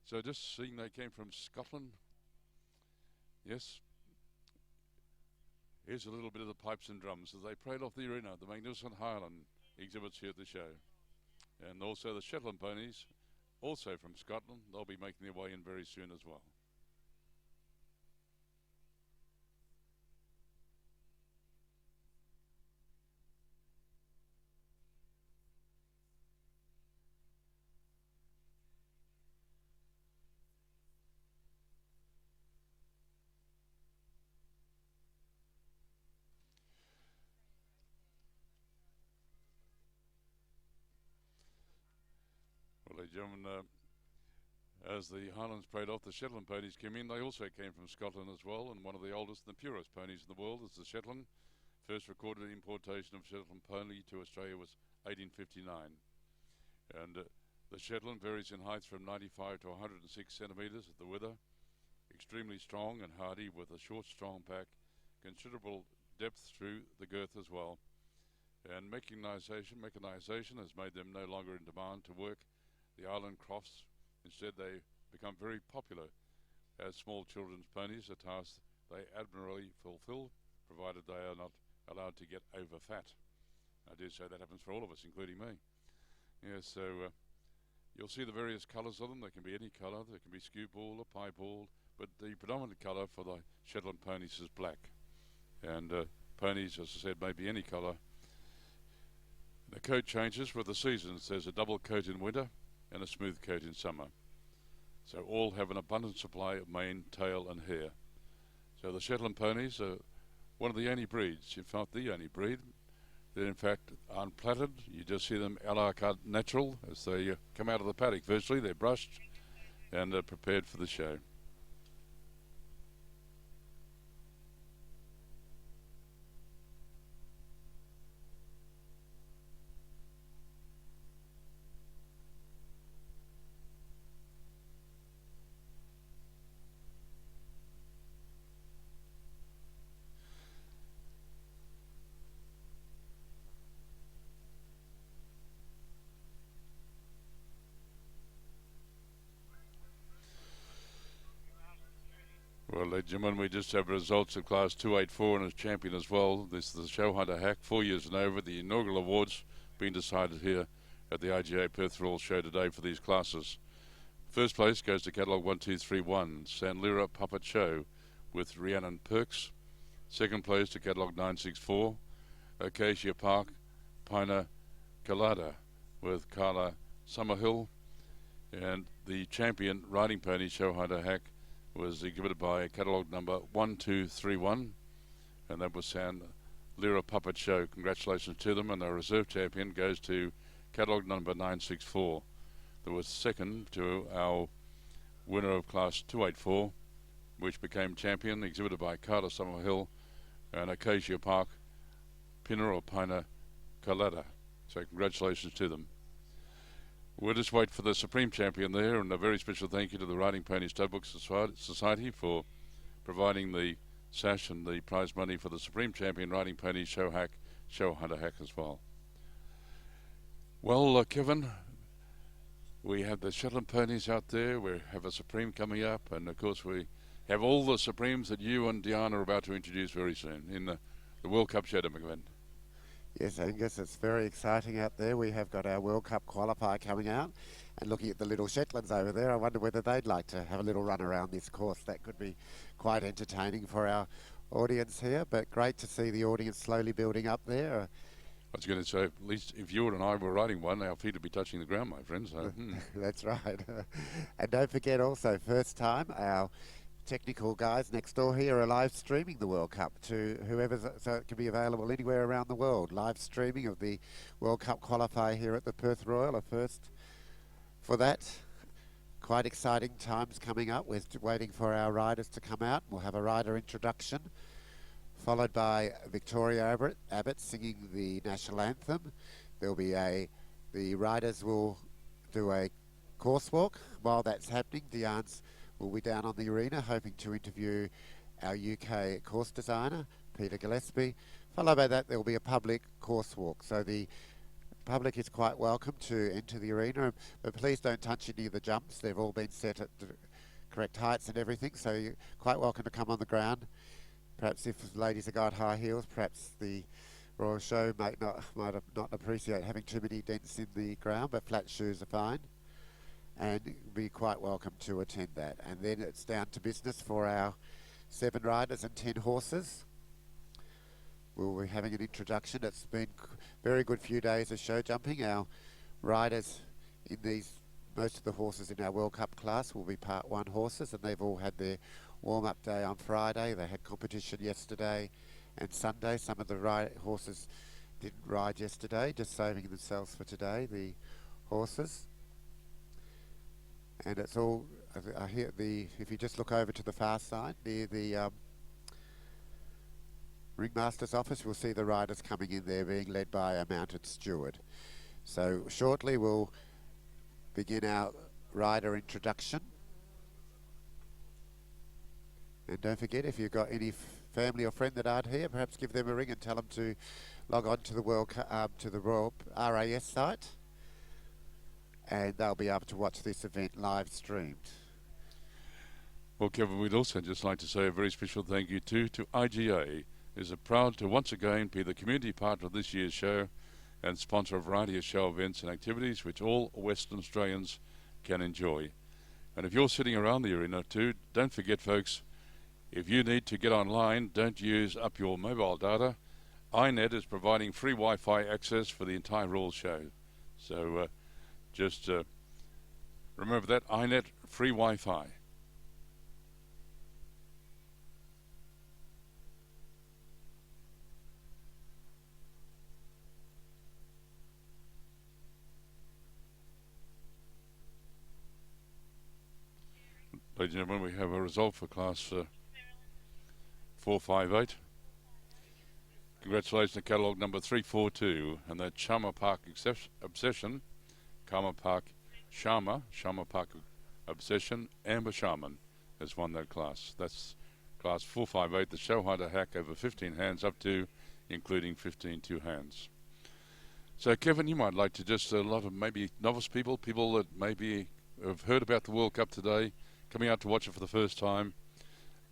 So just seeing they came from Scotland. Yes. Here's a little bit of the pipes and drums as they parade off the arena. The magnificent Highland exhibits here at the show. And also the Shetland ponies, also from Scotland. They'll be making their way in very soon as well. Well, ladies and gentlemen, as the Highlands parade off, the Shetland ponies came in. They also came from Scotland as well, and one of the oldest and the purest ponies in the world is the Shetland. First recorded importation of Shetland pony to Australia was 1859. And the Shetland varies in height from 95 to 106 centimetres at the wither. Extremely strong and hardy with a short, strong back, considerable depth through the girth as well. And mechanization has made them no longer in demand to work the island crofts. Instead, they become very popular as small children's ponies, a task they admirably fulfill, provided they are not allowed to get over fat. I do say that happens for all of us, including me. Yes, so you'll see the various colours of them. They can be any colour. They can be skew ball or piebald, but the predominant colour for the Shetland ponies is black. And ponies, as I said, may be any colour. The coat changes with the seasons. There's a double coat in winter and a smooth coat in summer. So all have an abundant supply of mane, tail and hair. So the Shetland ponies are one of the only breeds, if not the only breed, that in fact aren't platted. You just see them a la carte natural as they come out of the paddock. Virtually they're brushed and prepared for the show. Well, ladies and gentlemen, we just have results of Class 284 and as champion as well. This is the Show Hunter Hack, 4 years and over. The inaugural awards being decided here at the IGA Perth Royal Show today for these classes. First place goes to catalogue 1231, San Lira Puppet Show with Rhiannon Perks. Second place to catalogue 964, Acacia Park Pina Colada with Carla Summerhill. And the champion riding pony Show Hunter Hack was exhibited by catalogue number 1231, and that was San Lira Puppet Show. Congratulations to them, and our reserve champion goes to catalogue number 964. That was second to our winner of Class 284, which became champion, exhibited by Carla Summerhill and Acacia Park Pina or Pina Colada. So congratulations to them. We'll just wait for the Supreme Champion there, and a very special thank you to the Riding Pony Studbook Society for providing the sash and the prize money for the Supreme Champion Riding Pony Show Hunter Hack as well. Well, Kevin, we have the Shetland ponies out there. We have a Supreme coming up, and of course we have all the Supremes that you and Diana are about to introduce very soon in the World Cup Show, McGovern. Yes, Angus, it's very exciting out there. We have got our World Cup qualifier coming out, and looking at the little Shetlands over there, I wonder whether they'd like to have a little run around this course. That could be quite entertaining for our audience here, but great to see the audience slowly building up there. I was going to say, at least if you and I were riding one, our feet would be touching the ground, my friends. So, That's right. And don't forget also, first time, our technical guys next door here are live streaming the World Cup to whoever, so it can be available anywhere around the world. Live streaming of the World Cup qualifier here at the Perth Royal, a first for that. Quite exciting times coming up. We're waiting for our riders to come out. We'll have a rider introduction, followed by Victoria Abbott singing the national anthem. There'll be the riders will do a course walk. While that's happening, Diane's will be down on the arena hoping to interview our UK course designer, Peter Gillespie. Followed by that, there will be a public course walk. So the public is quite welcome to enter the arena, but please don't touch any of the jumps. They've all been set at the correct heights and everything, so you're quite welcome to come on the ground. Perhaps if ladies have got high heels, perhaps the Royal Show might have not appreciate having too many dents in the ground, but flat shoes are fine, and be quite welcome to attend that. And then it's down to business for our 7 riders and 10 horses. We'll be having an introduction. It's been very good few days of show jumping. Our riders in most of the horses in our World Cup class will be Part 1 horses, and they've all had their warm-up day on Friday. They had competition yesterday and Sunday. Some of the horses didn't ride yesterday, just saving themselves for today, the horses. And it's all, I hear if you just look over to the far side, near the Ringmaster's office, we'll see the riders coming in there being led by a mounted steward. So shortly we'll begin our rider introduction. And don't forget, if you've got any family or friend that aren't here, perhaps give them a ring and tell them to log on to the Royal RAS site, and they'll be able to watch this event live streamed. Well, Kevin, we'd also just like to say a very special thank you to IGA, is proud to once again be the community partner of this year's show and sponsor a variety of show events and activities which all Western Australians can enjoy. And if you're sitting around the arena too, don't forget, folks, if you need to get online, don't use up your mobile data. iNet is providing free Wi-Fi access for the entire Royal Show. So just remember that, iNet, free Wi-Fi. Ladies and gentlemen, we have a result for class 458. Congratulations to catalogue number 342, and that Sharma Park Obsession, Karma Park Sharma Park Obsession, Amber Sharman has won that class. That's class 458, the show hunter hack over 15 hands up to including 15 two-hands. So Kevin, you might like to just, a lot of maybe novice people that maybe have heard about the World Cup today, coming out to watch it for the first time.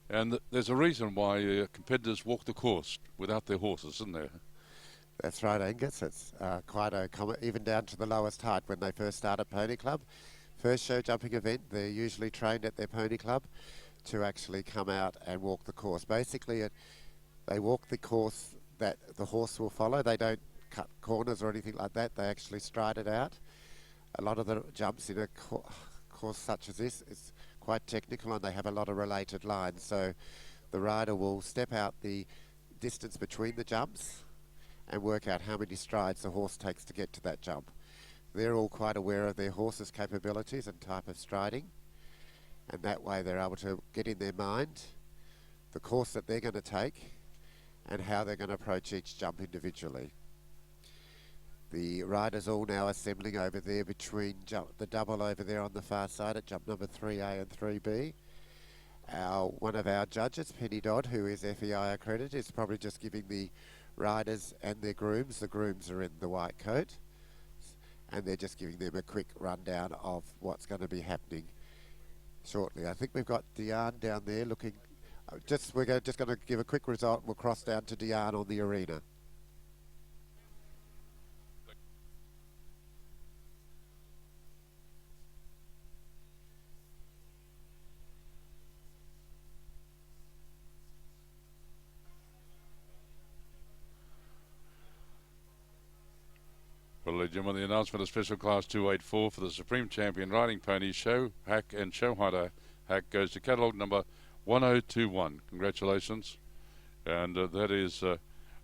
And there's a reason why competitors walk the course without their horses, isn't there? That's right, Angus. It's quite a common, even down to the lowest height when they first start at Pony Club. First show jumping event, they're usually trained at their Pony Club to actually come out and walk the course. Basically, they walk the course that the horse will follow. They don't cut corners or anything like that. They actually stride it out. A lot of the jumps in a course such as this is quite technical, and they have a lot of related lines, so the rider will step out the distance between the jumps and work out how many strides the horse takes to get to that jump. They're all quite aware of their horse's capabilities and type of striding, and that way they're able to get in their mind the course that they're going to take and how they're going to approach each jump individually. The riders all now assembling over there between the double over there on the far side at jump number 3A and 3B. One of our judges, Penny Dodd, who is FEI accredited, is probably just giving the riders and their grooms. The grooms are in the white coat, and they're just giving them a quick rundown of what's going to be happening shortly. I think we've got Diane down there looking. We're just going to give a quick result, and we'll cross down to Diane on the arena. Well, ladies and gentlemen, the announcement of Special Class 284 for the Supreme Champion Riding Pony Show Hack and Show Hunter Hack goes to catalogue number 1021. Congratulations. And that is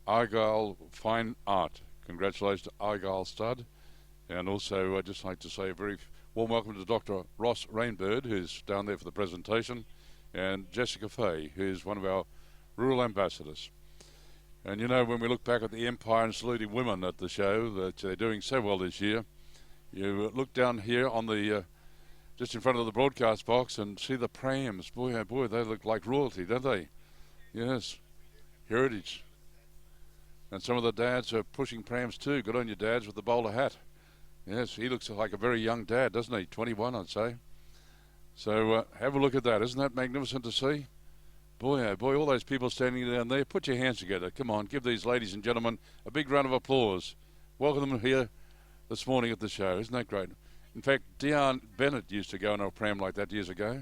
Argyle Fine Art. Congratulations to Argyle Stud. And also I'd just like to say a very warm welcome to Dr. Ross Rainbird, who's down there for the presentation, and Jessica Fay, who's one of our rural ambassadors. And you know, when we look back at the Empire and saluting women at the show, that they're doing so well this year, you look down here on the, just in front of the broadcast box and see the prams. Boy, oh boy, they look like royalty, don't they? Yes. Heritage. And some of the dads are pushing prams too. Good on you, dads, with the bowler hat. Yes, he looks like a very young dad, doesn't he? 21, I'd say. So have a look at that. Isn't that magnificent to see? Boy, oh boy, all those people standing down there, put your hands together. Come on, give these ladies and gentlemen a big round of applause. Welcome them here this morning at the show. Isn't that great? In fact, Dion Bennett used to go in a pram like that years ago.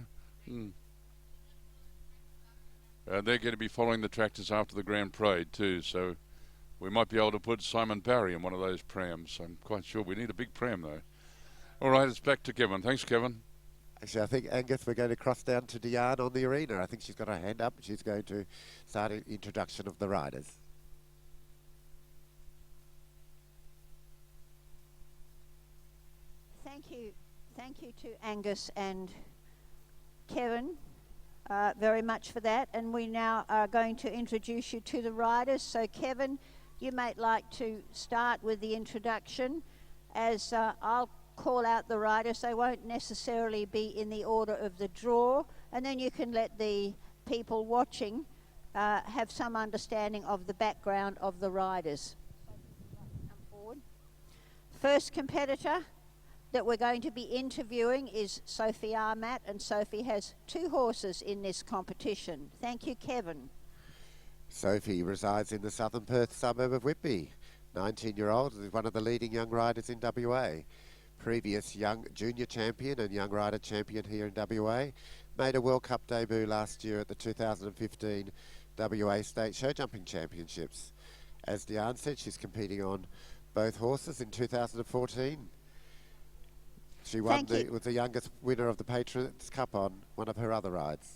They're going to be following the tractors after the Grand Parade too, so we might be able to put Simon Barry in one of those prams. I'm quite sure we need a big pram though. All right, it's back to Kevin. Thanks, Kevin. Actually, I think, Angus, we're going to cross down to Diane on the arena. I think she's got her hand up. She's going to start an introduction of the riders. Thank you to Angus and Kevin very much for that. And we now are going to introduce you to the riders. So Kevin, you might like to start with the introduction, as I'll call out the riders. They won't necessarily be in the order of the draw, and then you can let the people watching have some understanding of the background of the riders. Come forward. First competitor that we're going to be interviewing is Sophie Armat, and Sophie has 2 horses in this competition. Thank you, Kevin. Sophie resides in the southern Perth suburb of Whitby. 19-year-old, is one of the leading young riders in WA. Previous young junior champion and young rider champion here in WA. Made a World Cup debut last year at the 2015 WA State Show Jumping Championships. As Diane said, she's competing on both horses in 2014. She was the youngest winner of the Patriots Cup on one of her other rides.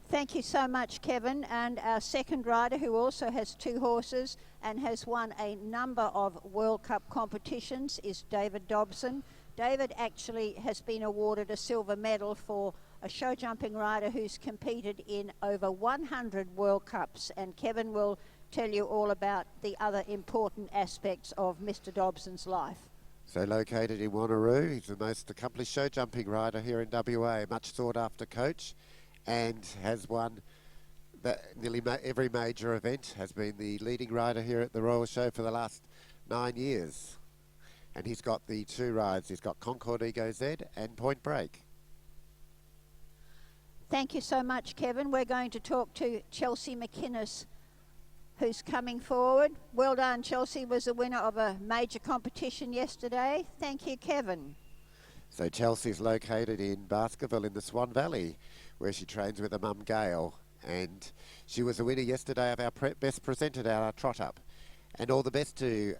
Thank you so much, Kevin. And our second rider, who also has 2 horses and has won a number of World Cup competitions, is David Dobson. David actually has been awarded a silver medal for a show jumping rider who's competed in over 100 World Cups. And Kevin will tell you all about the other important aspects of Mr. Dobson's life. So located in Wanneroo, he's the most accomplished show jumping rider here in WA, much sought after coach, and has won nearly every major event, has been the leading rider here at the Royal Show for the last 9 years. And he's got the 2 rides. He's got Concord Ego Z and Point Break. Thank you so much, Kevin. We're going to talk to Chelsea McInnes, who's coming forward. Well done, Chelsea was the winner of a major competition yesterday. Thank you, Kevin. So Chelsea's located in Baskerville in the Swan Valley, where she trains with her mum Gail, and she was the winner yesterday of our best presented at our trot up. And all the best to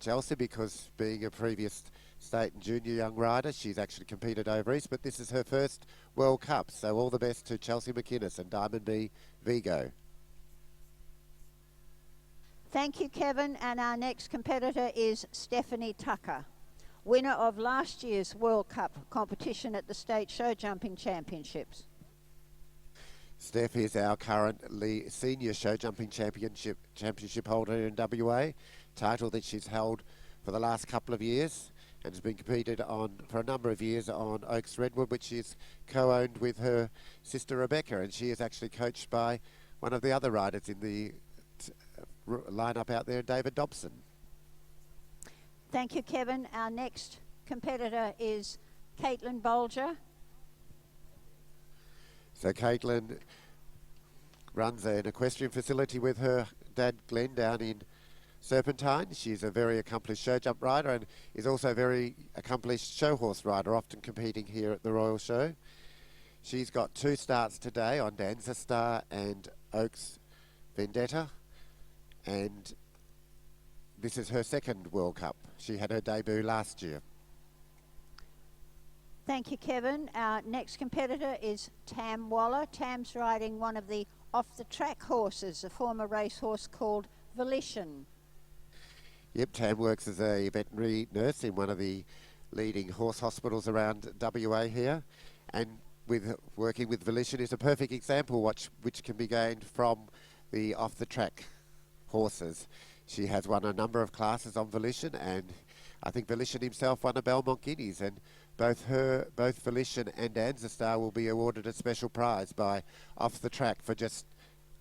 Chelsea, because being a previous state and junior young rider, she's actually competed over east, but this is her first World Cup. So all the best to Chelsea McInnes and Diamond B Vigo. Thank you, Kevin. And our next competitor is Stephanie Tucker, winner of last year's World Cup competition at the State Show Jumping Championships. Steph is our current senior show jumping championship holder in WA, title that she's held for the last couple of years, and has been competed on for a number of years on Oaks Redwood, which is co-owned with her sister Rebecca, and she is actually coached by one of the other riders in the lineup out there, David Dobson. Thank you, Kevin. Our next competitor is Caitlin Bolger. So Caitlin runs an equestrian facility with her dad Glenn down in Serpentine. She's a very accomplished show jump rider and is also a very accomplished show horse rider, often competing here at the Royal Show. She's got 2 starts today on Danza Star and Oaks Vendetta, and this is her second World Cup. She had her debut last year. Thank you, Kevin. Our next competitor is Tam Waller. Tam's riding one of the off-the-track horses, a former racehorse called Volition. Yep, Tam works as a veterinary nurse in one of the leading horse hospitals around WA here, and working with Volition is a perfect example which can be gained from the off-the-track horses. She has won a number of classes on Volition, and I think Volition himself won a Belmont Guineas, and both Volition and Danza Star will be awarded a special prize by Off the Track for just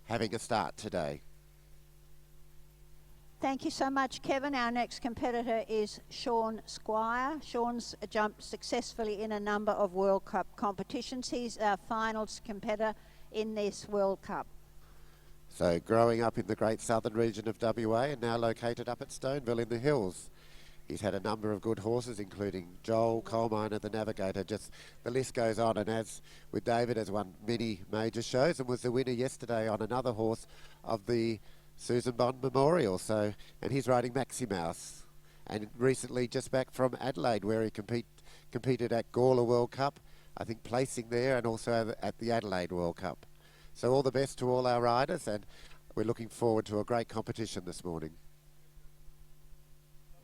having a start today. Thank you so much, Kevin. Our next competitor is Sean Squire. Sean's jumped successfully in a number of World Cup competitions. He's our finals competitor in this World Cup. So growing up in the great southern region of WA and now located up at Stoneville in the hills. He's had a number of good horses, including Joel, Coalminer, the Navigator. Just the list goes on. And as with David, has won many major shows and was the winner yesterday on another horse of the Susan Bond Memorial. So, and he's riding Maxi Mouse. And recently just back from Adelaide, where he competed at Gawler World Cup, I think placing there, and also at the Adelaide World Cup. So all the best to all our riders, and we're looking forward to a great competition this morning.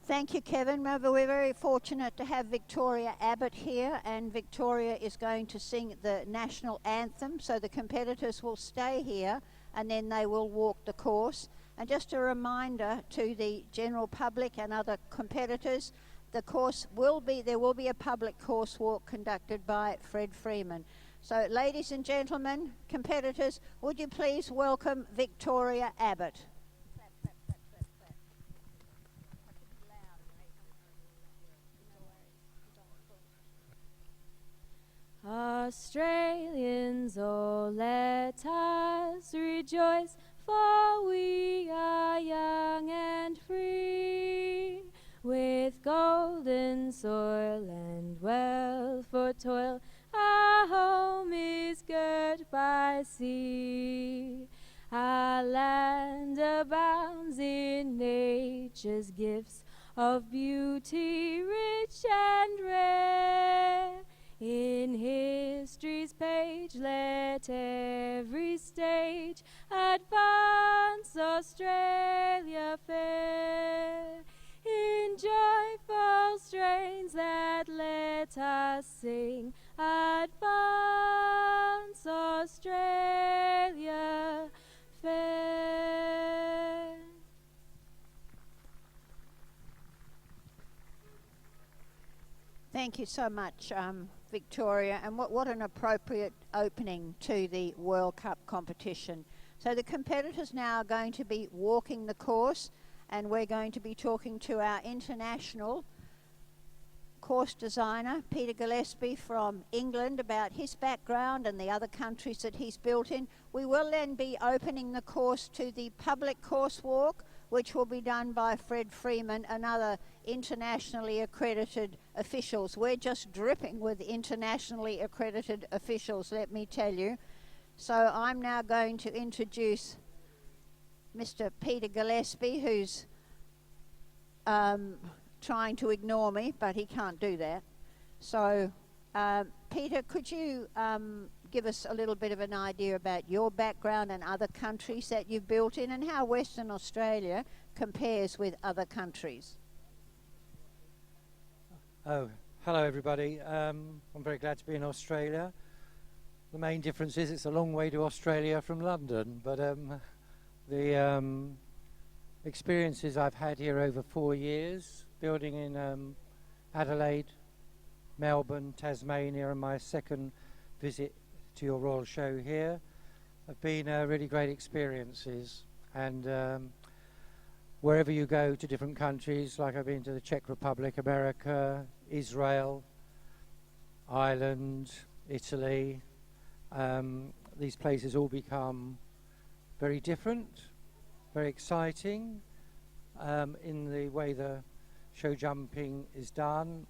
Thank you, Kevin. Remember, we're very fortunate to have Victoria Abbott here, and Victoria is going to sing the national anthem. So the competitors will stay here and then they will walk the course. And just a reminder to the general public and other competitors, the course will be, there will be a public course walk conducted by Fred Freeman. So ladies and gentlemen, competitors, would you please welcome Victoria Abbott. Australians, oh, let us rejoice, for we are young and free, with golden soil and wealth for toil. Our home is girt by sea. Our land abounds in nature's gifts of beauty rich and rare. In history's page let every stage advance Australia fair. In joyful strains that let us sing, advance Australia fair. Thank you so much, Victoria, and what an appropriate opening to the World Cup competition. So the competitors now are going to be walking the course, and we're going to be talking to our international course designer, Peter Gillespie from England, about his background and the other countries that he's built in. We will then be opening the course to the public course walk, which will be done by Fred Freeman and other internationally accredited officials. We're just dripping with internationally accredited officials, let me tell you. So I'm now going to introduce Mr. Peter Gillespie, who's trying to ignore me, but he can't do that. So, Peter, could you give us a little bit of an idea about your background and other countries that you've built in, and how Western Australia compares with other countries? Oh, hello everybody. I'm very glad to be in Australia. The main difference is it's a long way to Australia from London, but the experiences I've had here over 4 years, building in Adelaide, Melbourne, Tasmania, and my second visit to your Royal Show here, have been really great experiences. And wherever you go to different countries, like I've been to the Czech Republic, America, Israel, Ireland, Italy, these places all become very different, very exciting in the way the show jumping is done,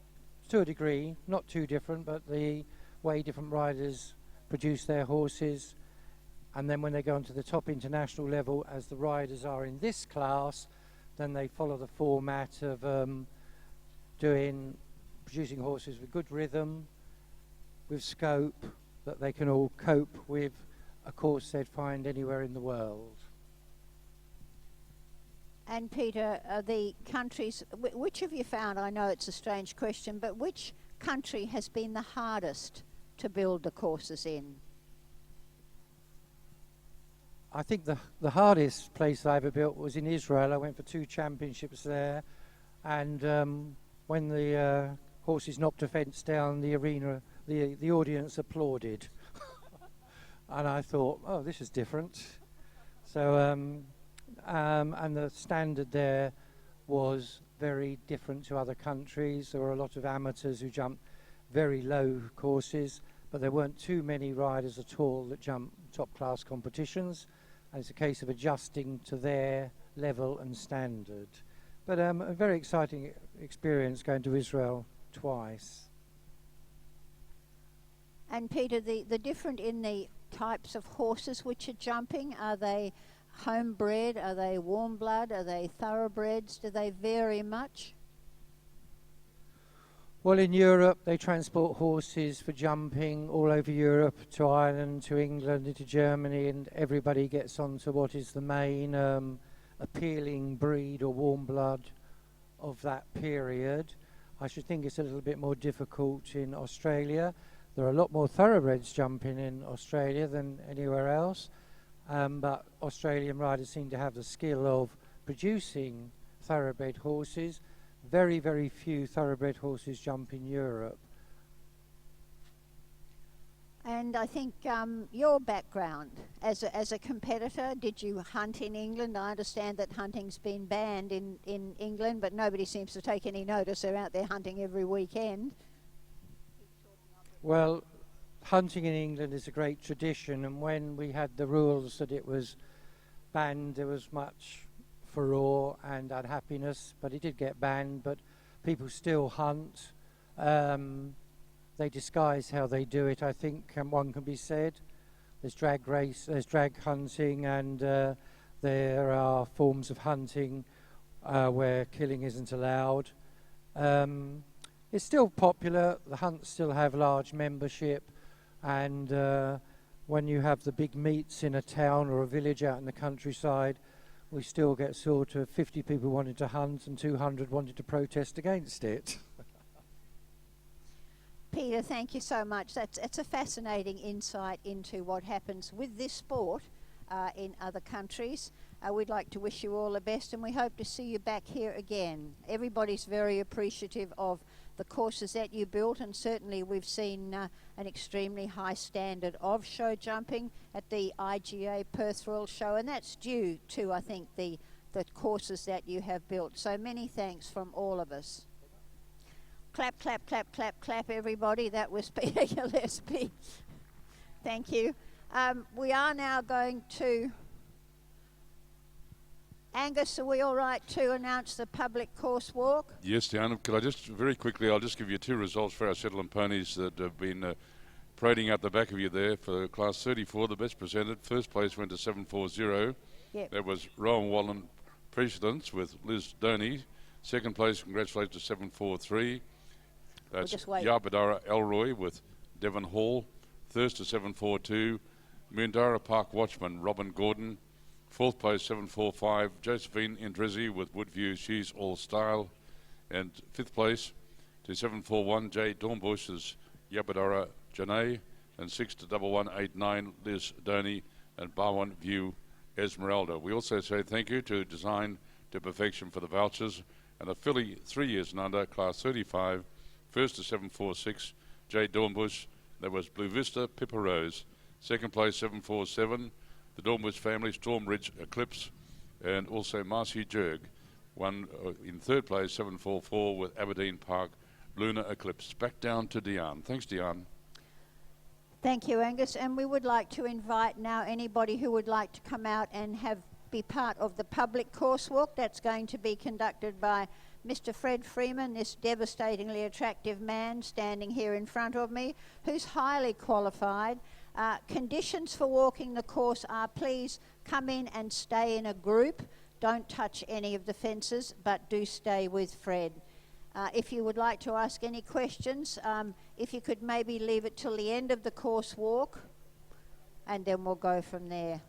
to a degree, not too different, but the way different riders produce their horses. And then when they go onto the top international level, as the riders are in this class, then they follow the format of producing horses with good rhythm, with scope, that they can all cope with a course they'd find anywhere in the world. And Peter, the countries, which have you found, I know it's a strange question, but which country has been the hardest to build the courses in? I think the hardest place I ever built was in Israel. I went for 2 championships there, and when the horses knocked a fence down, the arena, the audience applauded. And I thought, oh, this is different. So and the standard there was very different to other countries. There were a lot of amateurs who jumped very low courses, but there weren't too many riders at all that jumped top class competitions, and it's a case of adjusting to their level and standard. But a very exciting experience going to Israel twice. And Peter, the different in the types of horses which are jumping, are they homebred, are they warm blood, are they thoroughbreds, do they vary much? Well, in Europe they transport horses for jumping all over Europe, to Ireland, to England, into Germany, and everybody gets onto what is the main appealing breed or warm blood of that period. I should think it's a little bit more difficult in Australia. There are a lot more thoroughbreds jumping in Australia than anywhere else, but Australian riders seem to have the skill of producing thoroughbred horses. Very, very few thoroughbred horses jump in Europe. And I think your background as a competitor, did you hunt in England? I understand that hunting's been banned in England, but nobody seems to take any notice. They're out there hunting every weekend. Well, hunting in England is a great tradition, and when we had the rules that it was banned, there was much furore and unhappiness, but it did get banned, but people still hunt. They disguise how they do it, I think, one can be said. There's drag hunting, and there are forms of hunting where killing isn't allowed. It's still popular. The hunts still have large membership, and when you have the big meets in a town or a village out in the countryside, we still get sort of 50 people wanting to hunt and 200 wanting to protest against it. Peter, thank you so much. It's a fascinating insight into what happens with this sport in other countries. We'd like to wish you all the best, and we hope to see you back here again. Everybody's very appreciative of the courses that you built, and certainly we've seen an extremely high standard of show jumping at the IGA Perth Royal Show, and that's due to, I think, the courses that you have built. So many thanks from all of us. Clap, clap, clap, clap, clap, everybody. That was Peter Gillespie. Thank you. We are now going to... Angus, are we all right to announce the public course walk? Yes, Diana. Could I just very quickly, I'll just give you two results for our Shetland ponies that have been parading out the back of you there. For class 34, the best presented. First place went to 740. Yep. That was Rowan Wallen precedence with Liz Doney. Second place, congratulations to 743. That's Yabadara Elroy with Devon Hall. Third to 742. Mundara Park Watchman Robin Gordon. Fourth place 745. Josephine Indrezi with Woodview She's All Style. And fifth place to 741. Jay Dornbush is Yabadara Janae. And 6 to 1189 Liz Doney and Barwon View Esmeralda. We also say thank you to Design to Perfection for the vouchers. And the filly 3 years and under, class 35. First to 746, Jay Dornbush. That was Blue Vista, Pippa Rose. Second place, 747, the Dornbush family, Storm Ridge Eclipse. And also Marcy Jurg. Won in third place, 744, with Aberdeen Park, Lunar Eclipse. Back down to Diane. Thanks, Diane. Thank you, Angus. And we would like to invite now anybody who would like to come out and be part of the public course walk. That's going to be conducted by Mr. Fred Freeman, this devastatingly attractive man standing here in front of me, who's highly qualified. Conditions for walking the course are please come in and stay in a group. Don't touch any of the fences, but do stay with Fred. If you would like to ask any questions, if you could maybe leave it till the end of the course walk, and then we'll go from there.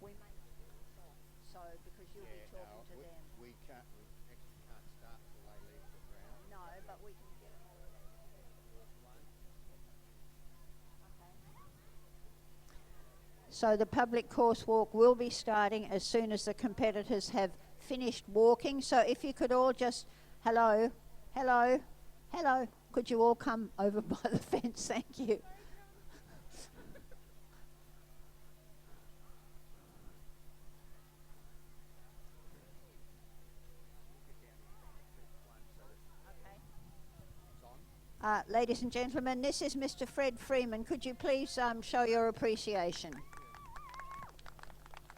So the public course walk will be starting as soon as the competitors have finished walking. So if you could all just, hello, hello, hello, could you all come over by the fence? Thank you. Ladies and gentlemen, this is Mr. Fred Freeman. Could you please show your appreciation?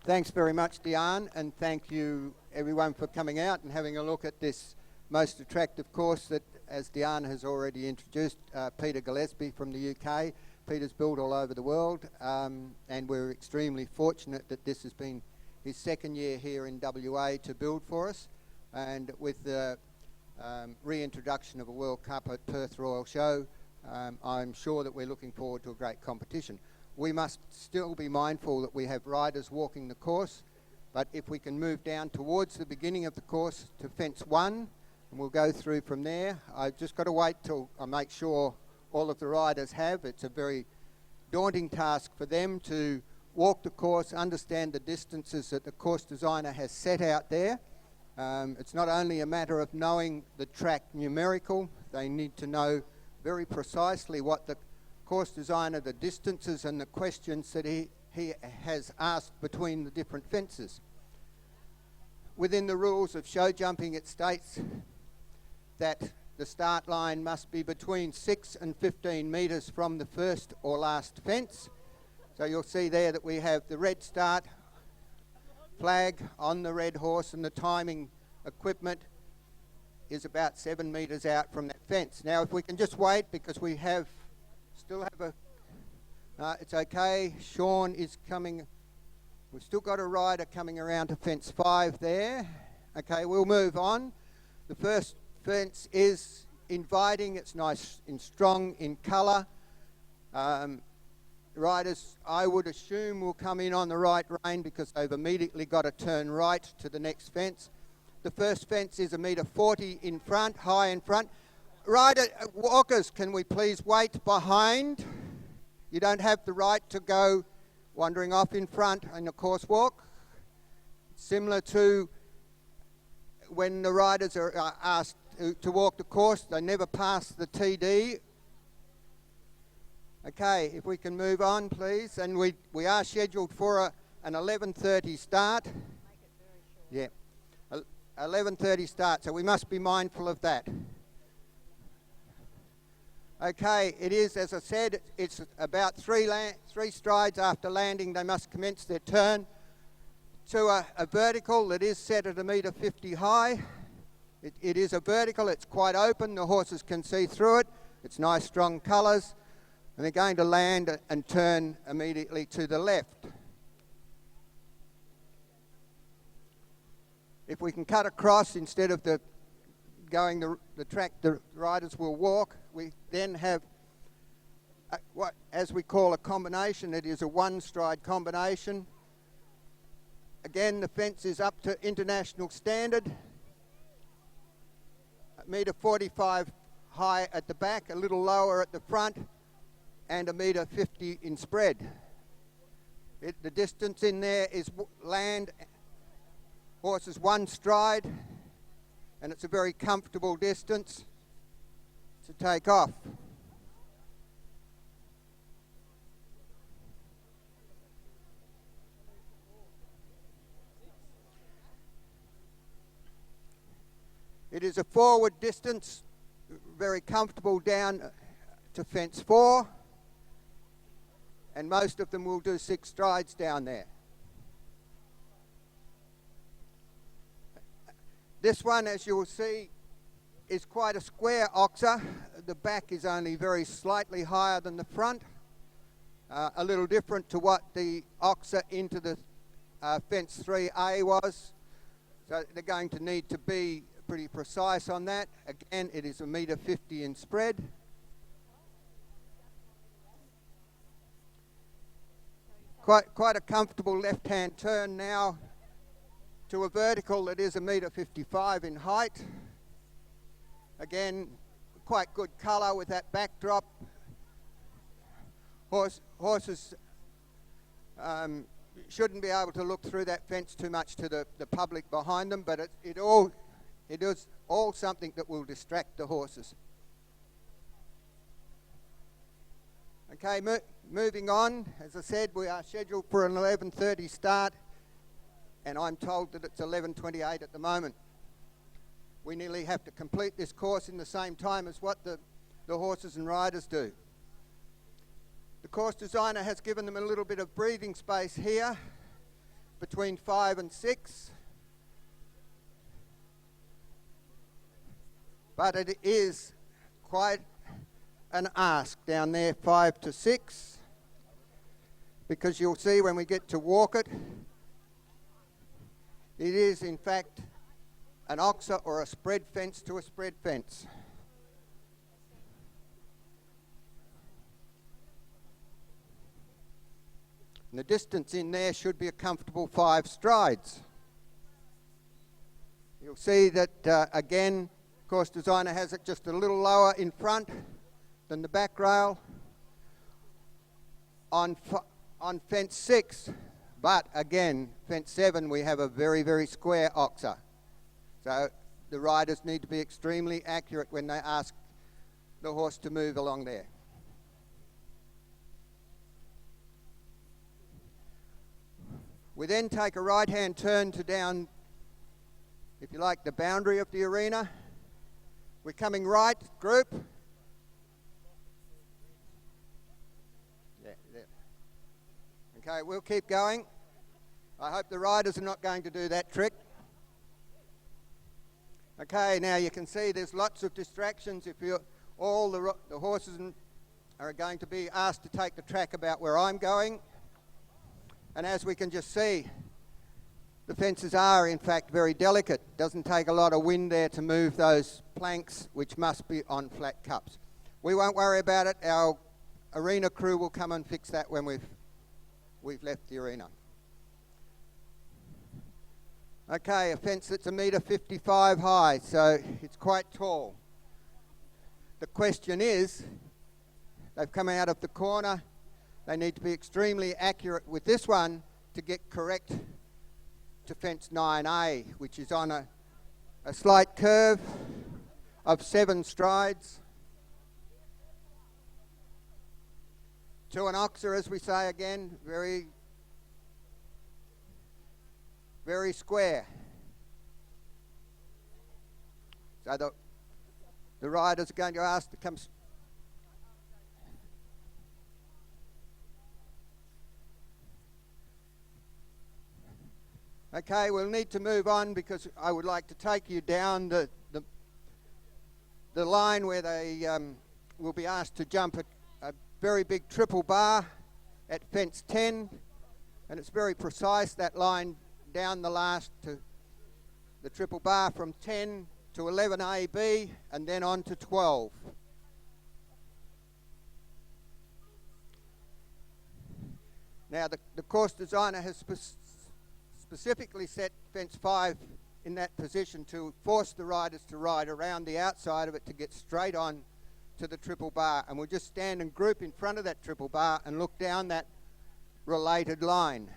Thanks very much, Diane, and thank you everyone for coming out and having a look at this most attractive course that, as Diane has already introduced, Peter Gillespie from the UK. Peter's built all over the world, and we're extremely fortunate that this has been his second year here in WA to build for us, and with the reintroduction of a World Cup at Perth Royal Show, I'm sure that we're looking forward to a great competition. We must still be mindful that we have riders walking the course, but if we can move down towards the beginning of the course to fence 1, and we'll go through from there. I've just got to wait till I make sure all of the riders have. It's a very daunting task for them to walk the course, understand the distances that the course designer has set out there. It's not only a matter of knowing the track numerical, they need to know very precisely what the course designer, the distances and the questions that he has asked between the different fences. Within the rules of show jumping, it states that the start line must be between 6 and 15 metres from the first or last fence. So you'll see there that we have the red start flag on the red horse, and the timing equipment is about 7 metres out from that fence. Now, if we can just wait, because we still have a... it's okay. Sean is coming. We've still got a rider coming around to fence 5 there. Okay, we'll move on. The first fence is inviting. It's nice and strong in colour. Riders, I would assume, will come in on the right rein because they've immediately got to turn right to the next fence. The first fence is 1.40 metre in front, high in front. Rider walkers, can we please wait behind? You don't have the right to go wandering off in front in a course walk. Similar to when the riders are asked to walk the course, they never pass the TD. Okay, if we can move on, please. And we are scheduled for an 11:30 start. Yeah, 11:30 start, so we must be mindful of that. Okay, it is, as I said, it's about three strides after landing. They must commence their turn to a vertical that is set at 1.50 metre high. It is a vertical, it's quite open, the horses can see through it. It's nice strong colours, and they're going to land and turn immediately to the left. If we can cut across instead of going the track the riders will walk, we then have what, as we call, a combination. It is a one-stride combination. Again, the fence is up to international standard. 1.45 metre high at the back, a little lower at the front, and 1.50 metre in spread. The distance in there is land, horses one stride, and it's a very comfortable distance to take off. It is a forward distance, very comfortable down to fence 4, and most of them will do 6 strides down there. This one, as you will see, is quite a square oxer. The back is only very slightly higher than the front, a little different to what the oxer into the fence 3A was. So they're going to need to be pretty precise on that. Again, it is 1.50 metre in spread. Quite a comfortable left-hand turn now to a vertical that is 1.55 metre in height. Again, quite good colour with that backdrop. Horses shouldn't be able to look through that fence too much to the public behind them, but it is all something that will distract the horses. Okay, moving on. As I said, we are scheduled for an 11:30 start, and I'm told that it's 11:28 at the moment. We nearly have to complete this course in the same time as what the the horses and riders do. The course designer has given them a little bit of breathing space here between 5 and 6. But it is quite an ask down there, 5 to 6, because you'll see when we get to walk it, it is in fact an oxer or a spread fence to a spread fence. And the distance in there should be a comfortable 5 strides. You'll see that again, course designer has it just a little lower in front than the back rail on fence 6, but again, fence 7 we have a very, very square oxer. So the riders need to be extremely accurate when they ask the horse to move along there. We then take a right-hand turn to down, if you like, the boundary of the arena. We're coming right, group. Yeah, there. Okay, we'll keep going. I hope the riders are not going to do that trick. Okay, now you can see there's lots of distractions if all the horses are going to be asked to take the track about where I'm going. And as we can just see, the fences are in fact very delicate. Doesn't take a lot of wind there to move those planks, which must be on flat cups. We won't worry about it. Our arena crew will come and fix that when we've left the arena. Okay, a fence that's 1.55 meters high, so it's quite tall. The question is, they've come out of the corner. They need to be extremely accurate with this one to get correct to fence 9A, which is on a slight curve of 7 strides. To an oxer, as we say again, very, very square. So the riders are going to ask to come. Okay, we'll need to move on because I would like to take you down the line where they will be asked to jump a very big triple bar at fence 10, and it's very precise, that line down the last to the triple bar from 10 to 11AB and then on to 12. Now the course designer has specifically set fence 5 in that position to force the riders to ride around the outside of it to get straight on to the triple bar, and we'll just stand and group in front of that triple bar and look down that related line.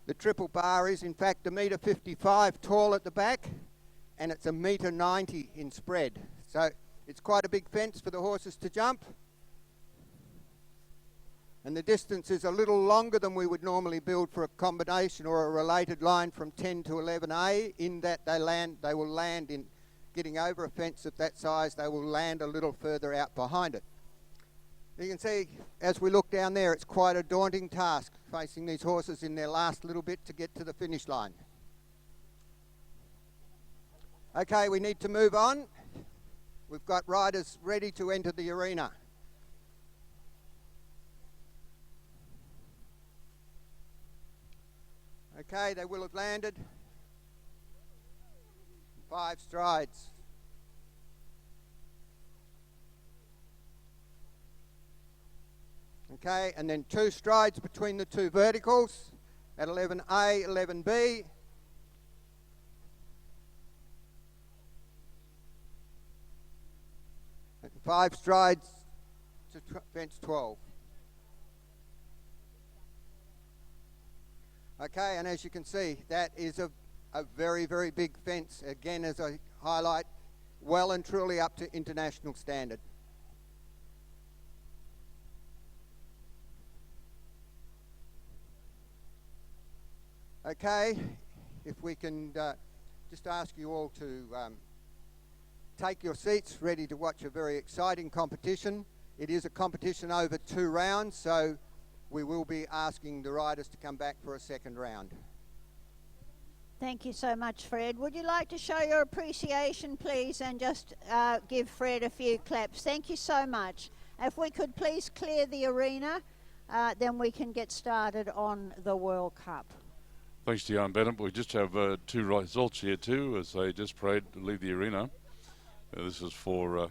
The triple bar is in fact 1.55 meters tall at the back, and it's 1.90 meters in spread. So it's quite a big fence for the horses to jump. And the distance is a little longer than we would normally build for a combination or a related line from 10 to 11A, in that they will land in getting over a fence of that size, they will land a little further out behind it. You can see as we look down there, it's quite a daunting task facing these horses in their last little bit to get to the finish line. Okay, we need to move on. We've got riders ready to enter the arena. Okay, they will have landed. 5 strides. Okay, and then 2 strides between the 2 verticals at 11A, 11B. And 5 strides to fence 12. Okay, and as you can see, that is a very, very big fence. Again, as I highlight, well and truly up to international standard. Okay, if we can just ask you all to take your seats, ready to watch a very exciting competition. It is a competition over 2 rounds, so we will be asking the riders to come back for a second round. Thank you so much, Fred. Would you like to show your appreciation, please, and just give Fred a few claps? Thank you so much. If we could please clear the arena, then we can get started on the World Cup. Thanks to Jan Bennett. We just have 2 results here too, as they just parade to leave the arena. This is for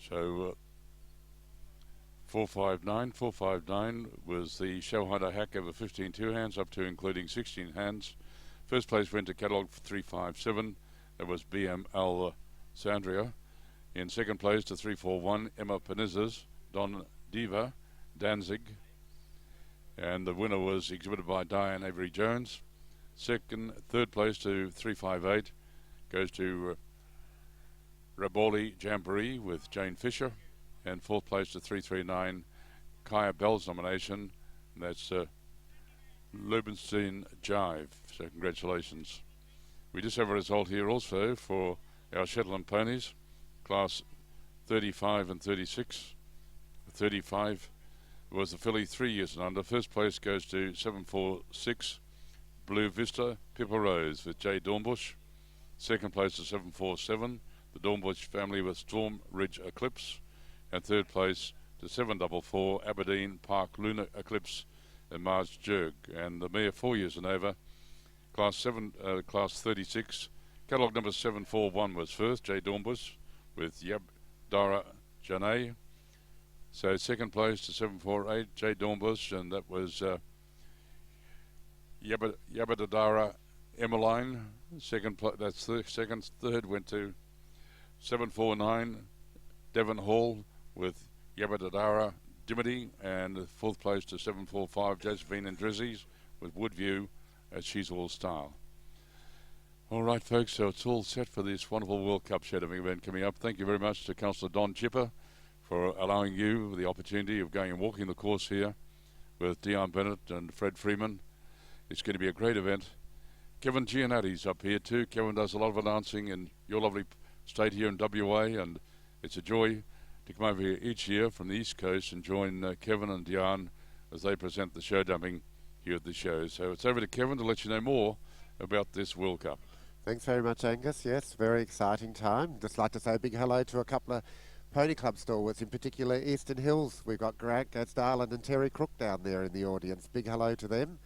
so 459 was the show hunter hack over 15 2-hands up to including 16 hands. First place went to catalogue 357. That was BM Alessandria. In second place to 341 Emma Penizes, Don Diva, Danzig. And the winner was exhibited by Diane Avery Jones. Third place to 358 goes to Raboli Jamboree with Jane Fisher. And fourth place to 339 Kaya Bell's nomination. And that's Lubenstein Jive. So congratulations. We just have a result here also for our Shetland ponies, class 35 and 36. 35 was the filly 3 years and under. First place goes to 746 Blue Vista Pippa Rose with Jay Dornbush. Second place to 747 the Dornbush family with Storm Ridge Eclipse. And third place to 744 Aberdeen Park Lunar Eclipse and Mars Jurg. And the mare 4 years and over, class 36, catalogue number 741 was first, Jay Dornbush with Yabdara Janay. So second place to 748 Jay Dornbush, and that was Yabadadara Emmeline. Third went to 749 Devon Hall with Yabadadara Dimity, and the fourth place to 745 Josephine and Drizzies with Woodview as She's All Style. All right, folks, so it's all set for this wonderful World Cup shadowing event coming up. Thank you very much to Councillor Don Chipper for allowing you the opportunity of going and walking the course here with Dion Bennett and Fred Freeman. It's going to be a great event. Kevin Gianatti's up here too. Kevin does a lot of announcing in your lovely state here in WA, and it's a joy to come over here each year from the East Coast and join Kevin and Dion as they present the show dumping here at the show. So it's over to Kevin to let you know more about this World Cup. Thanks very much, Angus. Yes, very exciting time. Just like to say a big hello to a couple of Pony Club stalwarts, in particular Eastern Hills. We've got Grant Gadsdarland and Terry Crook down there in the audience. Big hello to them.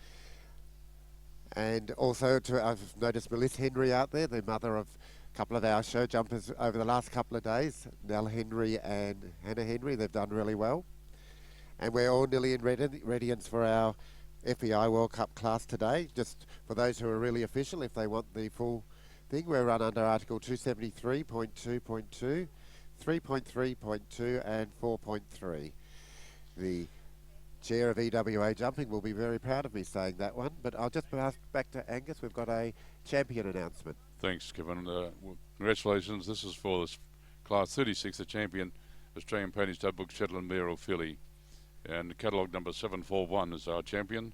And also to, I've noticed Melissa Henry out there, the mother of a couple of our show jumpers over the last couple of days. Nell Henry and Hannah Henry, they've done really well. And we're all nearly in readiness for our FEI World Cup class today. Just for those who are really official, if they want the full thing, we're run under Article 273.2.2, 3.3.2 and 4.3. The chair of EWA Jumping will be very proud of me saying that one, but I'll just pass back to Angus. We've got a champion announcement. Thanks, Kevin. Congratulations. This is for this class 36, the champion Australian Pony Stud Book Shetland Mare or filly. And catalogue number 741 is our champion.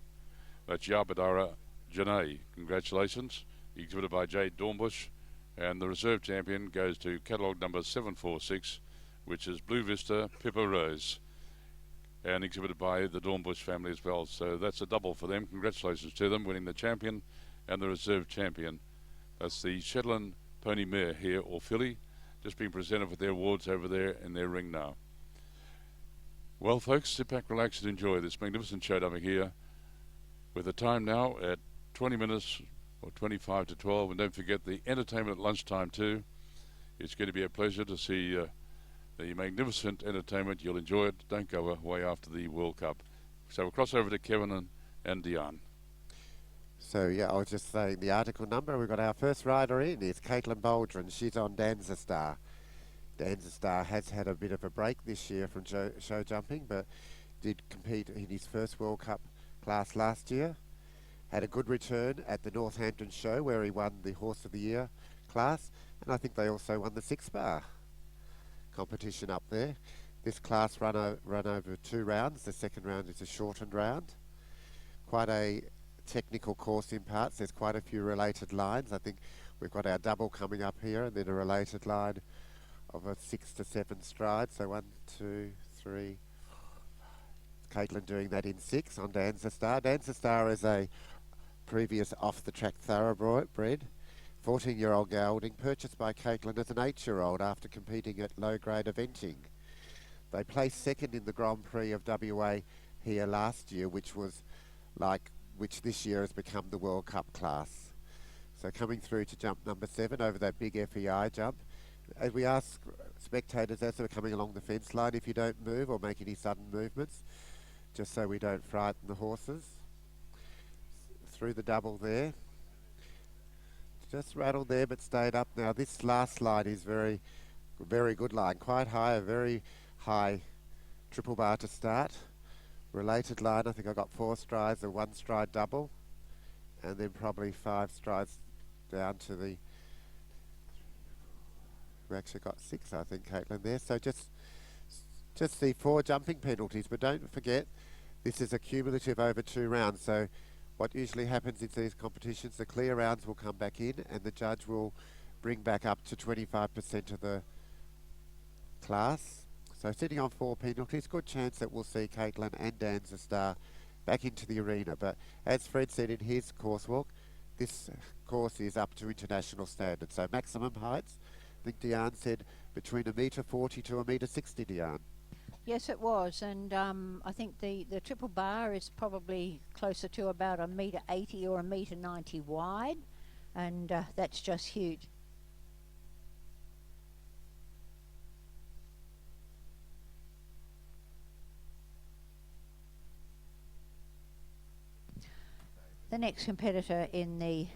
That's Yabadara Janae. Congratulations. Exhibited by Jade Dornbush. And the reserve champion goes to catalogue number 746, which is Blue Vista Pippa Rose. And exhibited by the Dornbush family as well. So that's a double for them. Congratulations to them, winning the champion and the reserve champion. That's the Shetland Pony Mare here, or filly, just being presented with their awards over there in their ring now. Well, folks, sit back, relax, and enjoy this magnificent show over here with the time now at 20 minutes or 25 to 12. And don't forget the entertainment at lunchtime too. It's going to be a pleasure to see the magnificent entertainment. You'll enjoy it. Don't go away after the World Cup. So we'll cross over to Kevin and Dion. So, yeah, I was just saying the article number. We've got our first rider in. It's Caitlin Baldwin. She's on Danza Star. Danza Star has had a bit of a break this year from show jumping, but did compete in his first World Cup class last year. Had a good return at the Northampton show where he won the Horse of the Year class, and I think they also won the 6 bar competition up there. This class run over 2 rounds. The second round is a shortened round. Quite a technical course in parts. There's quite a few related lines. I think we've got our double coming up here, and then a related line of a 6 to 7 strides. So 1, 2, 3. Caitlin doing that in 6 on Dancer Star. Dancer Star is a previous off-the-track thoroughbred, 14-year-old gelding, purchased by Caitlin as an 8-year-old after competing at low-grade eventing. They placed second in the Grand Prix of WA here last year, which this year has become the World Cup class. So coming through to jump number 7 over that big FEI jump. As we ask spectators as they're coming along the fence line, if you don't move or make any sudden movements, just so we don't frighten the horses. Through the double there. Just rattled there but stayed up. Now this last line is very, very good line. Quite high, a very high triple bar to start. Related line, I think I got 4 strides, a 1 stride double, and then probably 5 strides down to the... We actually got 6, I think, Caitlin, there. So just the 4 jumping penalties, but don't forget, this is a cumulative over 2 rounds. So what usually happens in these competitions, the clear rounds will come back in, and the judge will bring back up to 25% of the class. So sitting on 4 penalties, good chance that we'll see Caitlin and Dancer Star back into the arena. But as Fred said in his course walk, this course is up to international standards. So maximum heights, I think Diane said between 1.40 to 1.60 metre, Diane. Yes, it was, and I think the triple bar is probably closer to about 1.80 metre or 1.90 metre wide, and that's just huge. The next competitor in the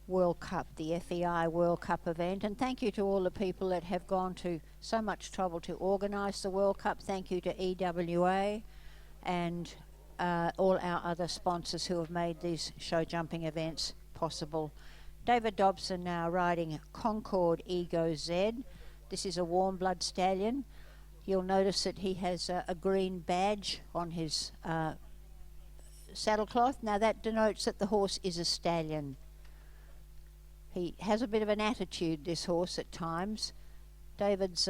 World Cup, the FEI World Cup event, and thank you to all the people that have gone to so much trouble to organise the World Cup. Thank you to EWA and all our other sponsors who have made these show jumping events possible. David Dobson now riding Concord Ego Z. This is a warm blood stallion. You'll notice that he has a green badge on his saddlecloth. Now that denotes that the horse is a stallion. He has a bit of an attitude, this horse, at times. David's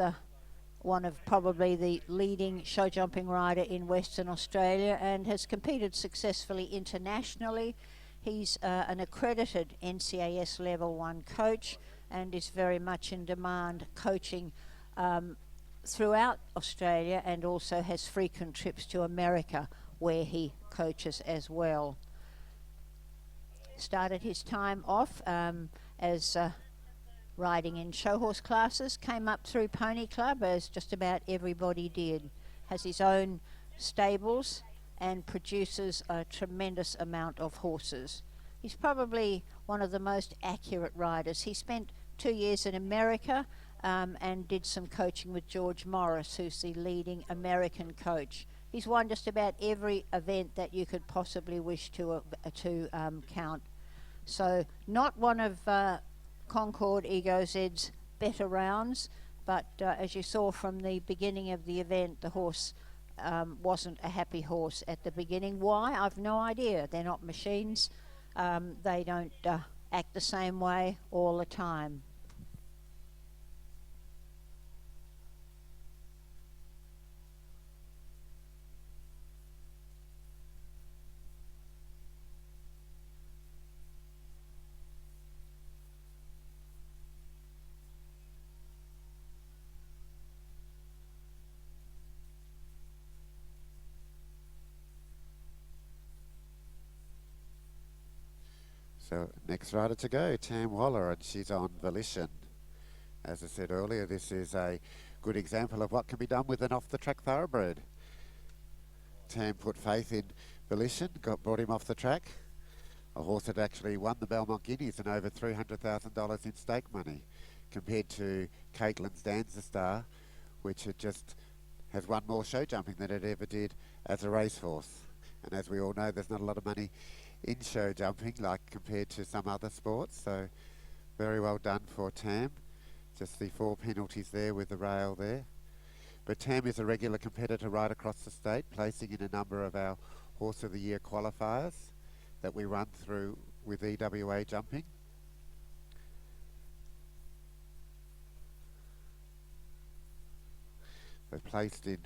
one of probably the leading show jumping rider in Western Australia and has competed successfully internationally. He's an accredited NCAS Level 1 coach and is very much in demand coaching throughout Australia, and also has frequent trips to America where he coaches as well. Started his time off as riding in show horse classes, came up through Pony Club as just about everybody did. Has his own stables and produces a tremendous amount of horses. He's probably one of the most accurate riders. He spent 2 years in America and did some coaching with George Morris, who's the leading American coach. He's won just about every event that you could possibly wish to count. So not one of Concord Ego Z's better rounds, but as you saw from the beginning of the event, the horse wasn't a happy horse at the beginning. Why? I've no idea. They're not machines. They don't act the same way all the time. So next rider to go, Tam Waller, and she's on Volition. As I said earlier, this is a good example of what can be done with an off-the-track thoroughbred. Tam put faith in Volition, brought him off the track. A horse that actually won the Belmont Guineas and over $300,000 in stake money, compared to Caitlin's Dancer Star, which has won more show jumping than it ever did as a racehorse. And as we all know, there's not a lot of money in show jumping like compared to some other sports, so very well done for Tam. Just the 4 penalties there with the rail there. But Tam is a regular competitor right across the state, placing in a number of our Horse of the Year qualifiers that we run through with EWA jumping. They're placed in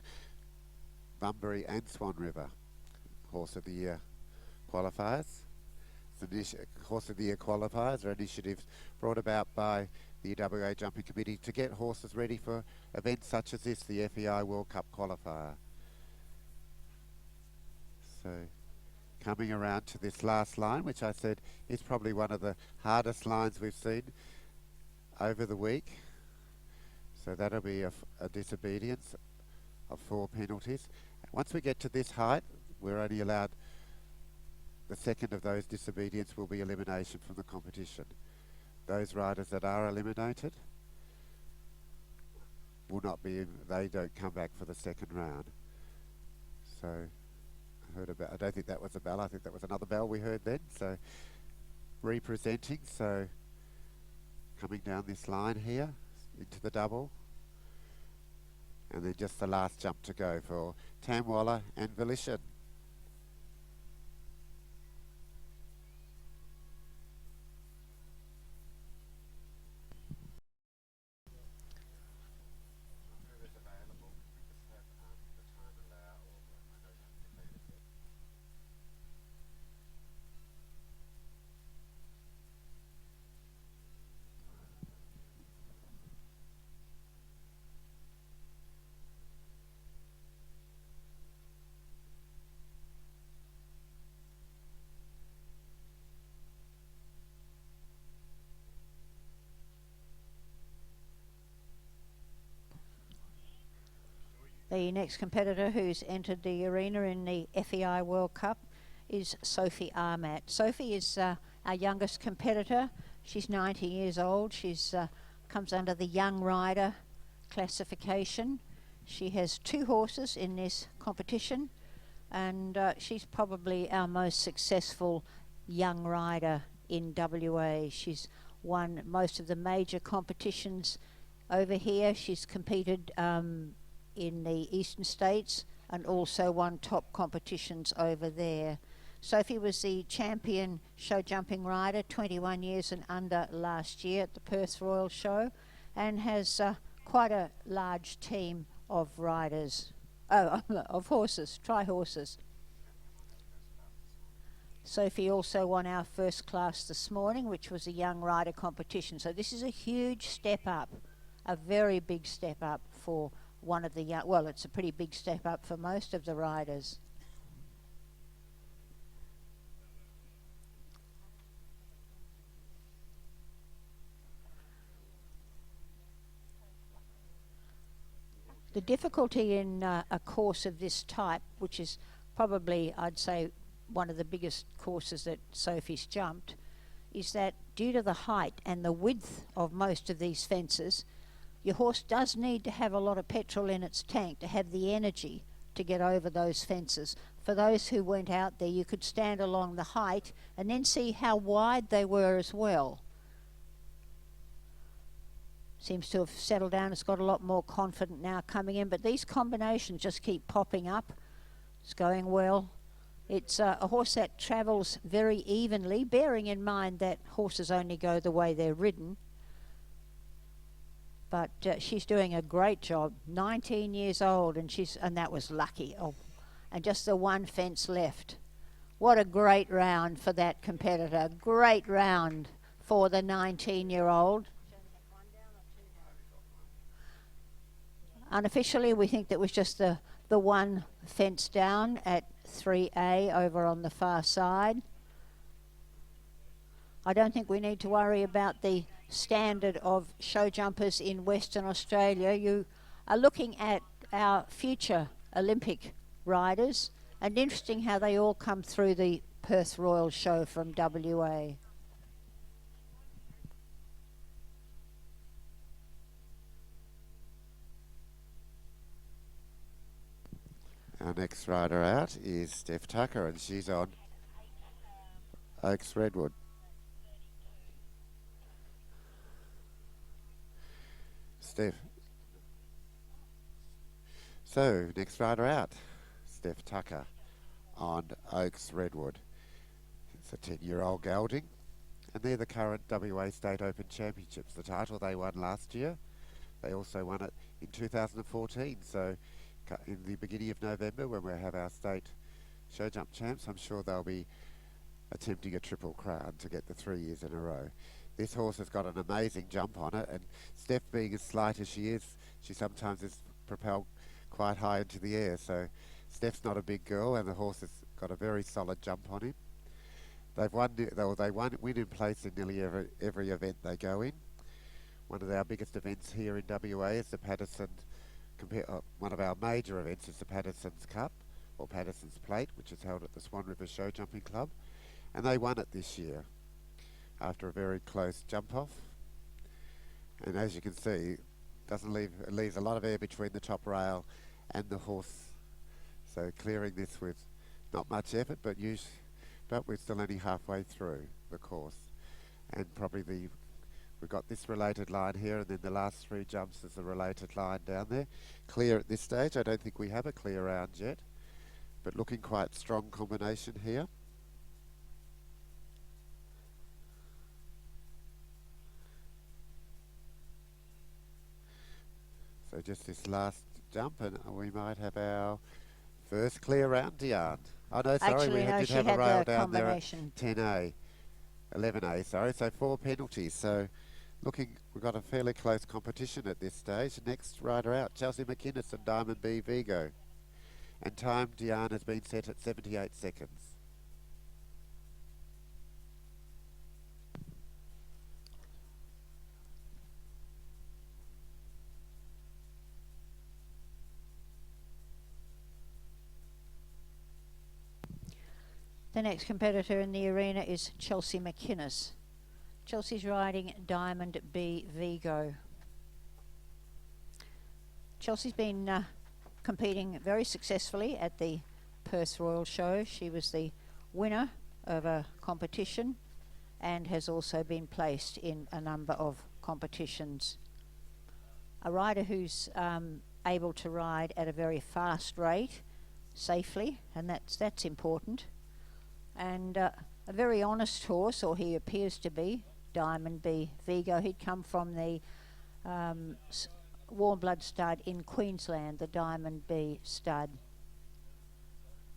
Bunbury and Swan River Horse of the Year qualifiers. Horse of the Year qualifiers are initiatives brought about by the EWA Jumping Committee to get horses ready for events such as this, the FEI World Cup qualifier. So coming around to this last line, which I said is probably one of the hardest lines we've seen over the week. So that'll be a disobedience of 4 penalties. Once we get to this height, we're only allowed, the second of those disobedience will be elimination from the competition. Those riders that are eliminated will not be, they don't come back for the second round. So I heard about, I don't think that was a bell, I think that was another bell we heard then. So representing, so coming down this line here into the double. And then just the last jump to go for Tamwalla and Volition. The next competitor who's entered the arena in the FEI World Cup is Sophie Armat. Sophie is our youngest competitor. She's 90 years old. She's comes under the young rider classification. She has 2 horses in this competition, and she's probably our most successful young rider in WA. She's won most of the major competitions over here. She's competed in the eastern states and also won top competitions over there. Sophie was the champion show jumping rider, 21 years and under last year at the Perth Royal Show, and has quite a large team of riders, of horses, tri-horses. Sophie also won our first class this morning, which was a young rider competition. So this is a huge step up, a very big step up for one of the young, well, it's a pretty big step up for most of the riders. The difficulty in a course of this type, which is probably, I'd say, one of the biggest courses that Sophie's jumped, is that due to the height and the width of most of these fences, your horse does need to have a lot of petrol in its tank to have the energy to get over those fences. For those who went out there, you could stand along the height and then see how wide they were as well. Seems to have settled down. It's got a lot more confident now coming in, but these combinations just keep popping up. It's going well. It's a horse that travels very evenly, bearing in mind that horses only go the way they're ridden. But she's doing a great job. 19 years old, and that was lucky. Oh, and just the one fence left. What a great round for that competitor. Great round for the 19-year-old. Unofficially, we think that was just the one fence down at 3A over on the far side. I don't think we need to worry about the standard of show jumpers in Western Australia. You are looking at our future Olympic riders, and interesting how they all come through the Perth Royal Show from WA. Our next rider out is Steph Tucker, and she's on Oaks Redwood. Steph. So, next rider out, Steph Tucker on Oaks Redwood. It's a 10-year-old gelding, and they're the current WA State Open Championships. The title they won last year. They also won it in 2014, so in the beginning of November when we have our state show jump champs, I'm sure they'll be attempting a triple crown to get the 3 years in a row. This horse has got an amazing jump on it, and Steph, being as slight as she is, she sometimes is propelled quite high into the air, so Steph's not a big girl, and the horse has got a very solid jump on him. They win in place in nearly every event they go in. One of our biggest events here in WA is the Patterson, one of our major events is the Patterson's Cup, or Patterson's Plate, which is held at the Swan River Show Jumping Club, and they won it this year after a very close jump off. And as you can see, it leaves a lot of air between the top rail and the horse, so clearing this with not much effort, but we're still only halfway through the course. And probably we've got this related line here, and then the last 3 jumps is a related line down there. Clear at this stage. I don't think we have a clear round yet, but looking quite strong combination here. So just this last jump, and we might have our first clear round, Diane. Oh no, sorry, Actually, we no, did she have a had rail the down there at combination. 10A, 11A, sorry, so 4 penalties. So we've got a fairly close competition at this stage. Next rider out, Chelsea McInnes and Diamond B Vigo. And time, Diane, has been set at 78 seconds. The next competitor in the arena is Chelsea McInnes. Chelsea's riding Diamond B Vigo. Chelsea's been competing very successfully at the Perth Royal Show. She was the winner of a competition and has also been placed in a number of competitions. A rider who's able to ride at a very fast rate, safely, and that's important. And a very honest horse, or he appears to be, Diamond B Vigo. He'd come from the Warm Blood stud in Queensland, the Diamond B stud.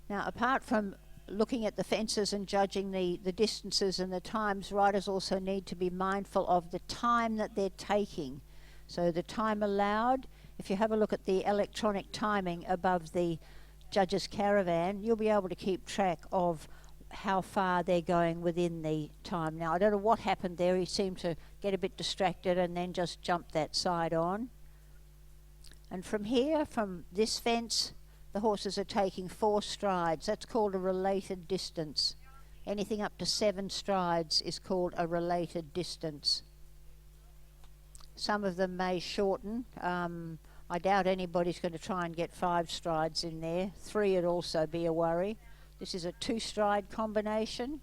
Now, apart from looking at the fences and judging the distances and the times, riders also need to be mindful of the time that they're taking. So the time allowed, if you have a look at the electronic timing above the judges' caravan, you'll be able to keep track of how far they're going within the time. Now, I don't know what happened there. He seemed to get a bit distracted and then just jump that side on. And from here, from this fence, the horses are taking 4 strides. That's called a related distance. Anything up to 7 strides is called a related distance. Some of them may shorten. I doubt anybody's going to try and get 5 strides in there. 3 would also be a worry. This is a 2-stride combination.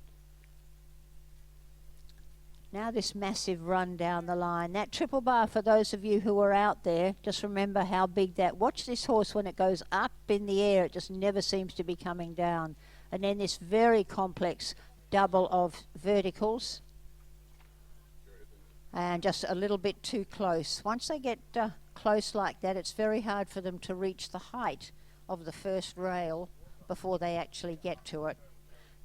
Now this massive run down the line. That triple bar, for those of you who are out there, just remember how big that. Watch this horse when it goes up in the air. It just never seems to be coming down. And then this very complex double of verticals. And just a little bit too close. Once they get close like that, it's very hard for them to reach the height of the first rail before they actually get to it.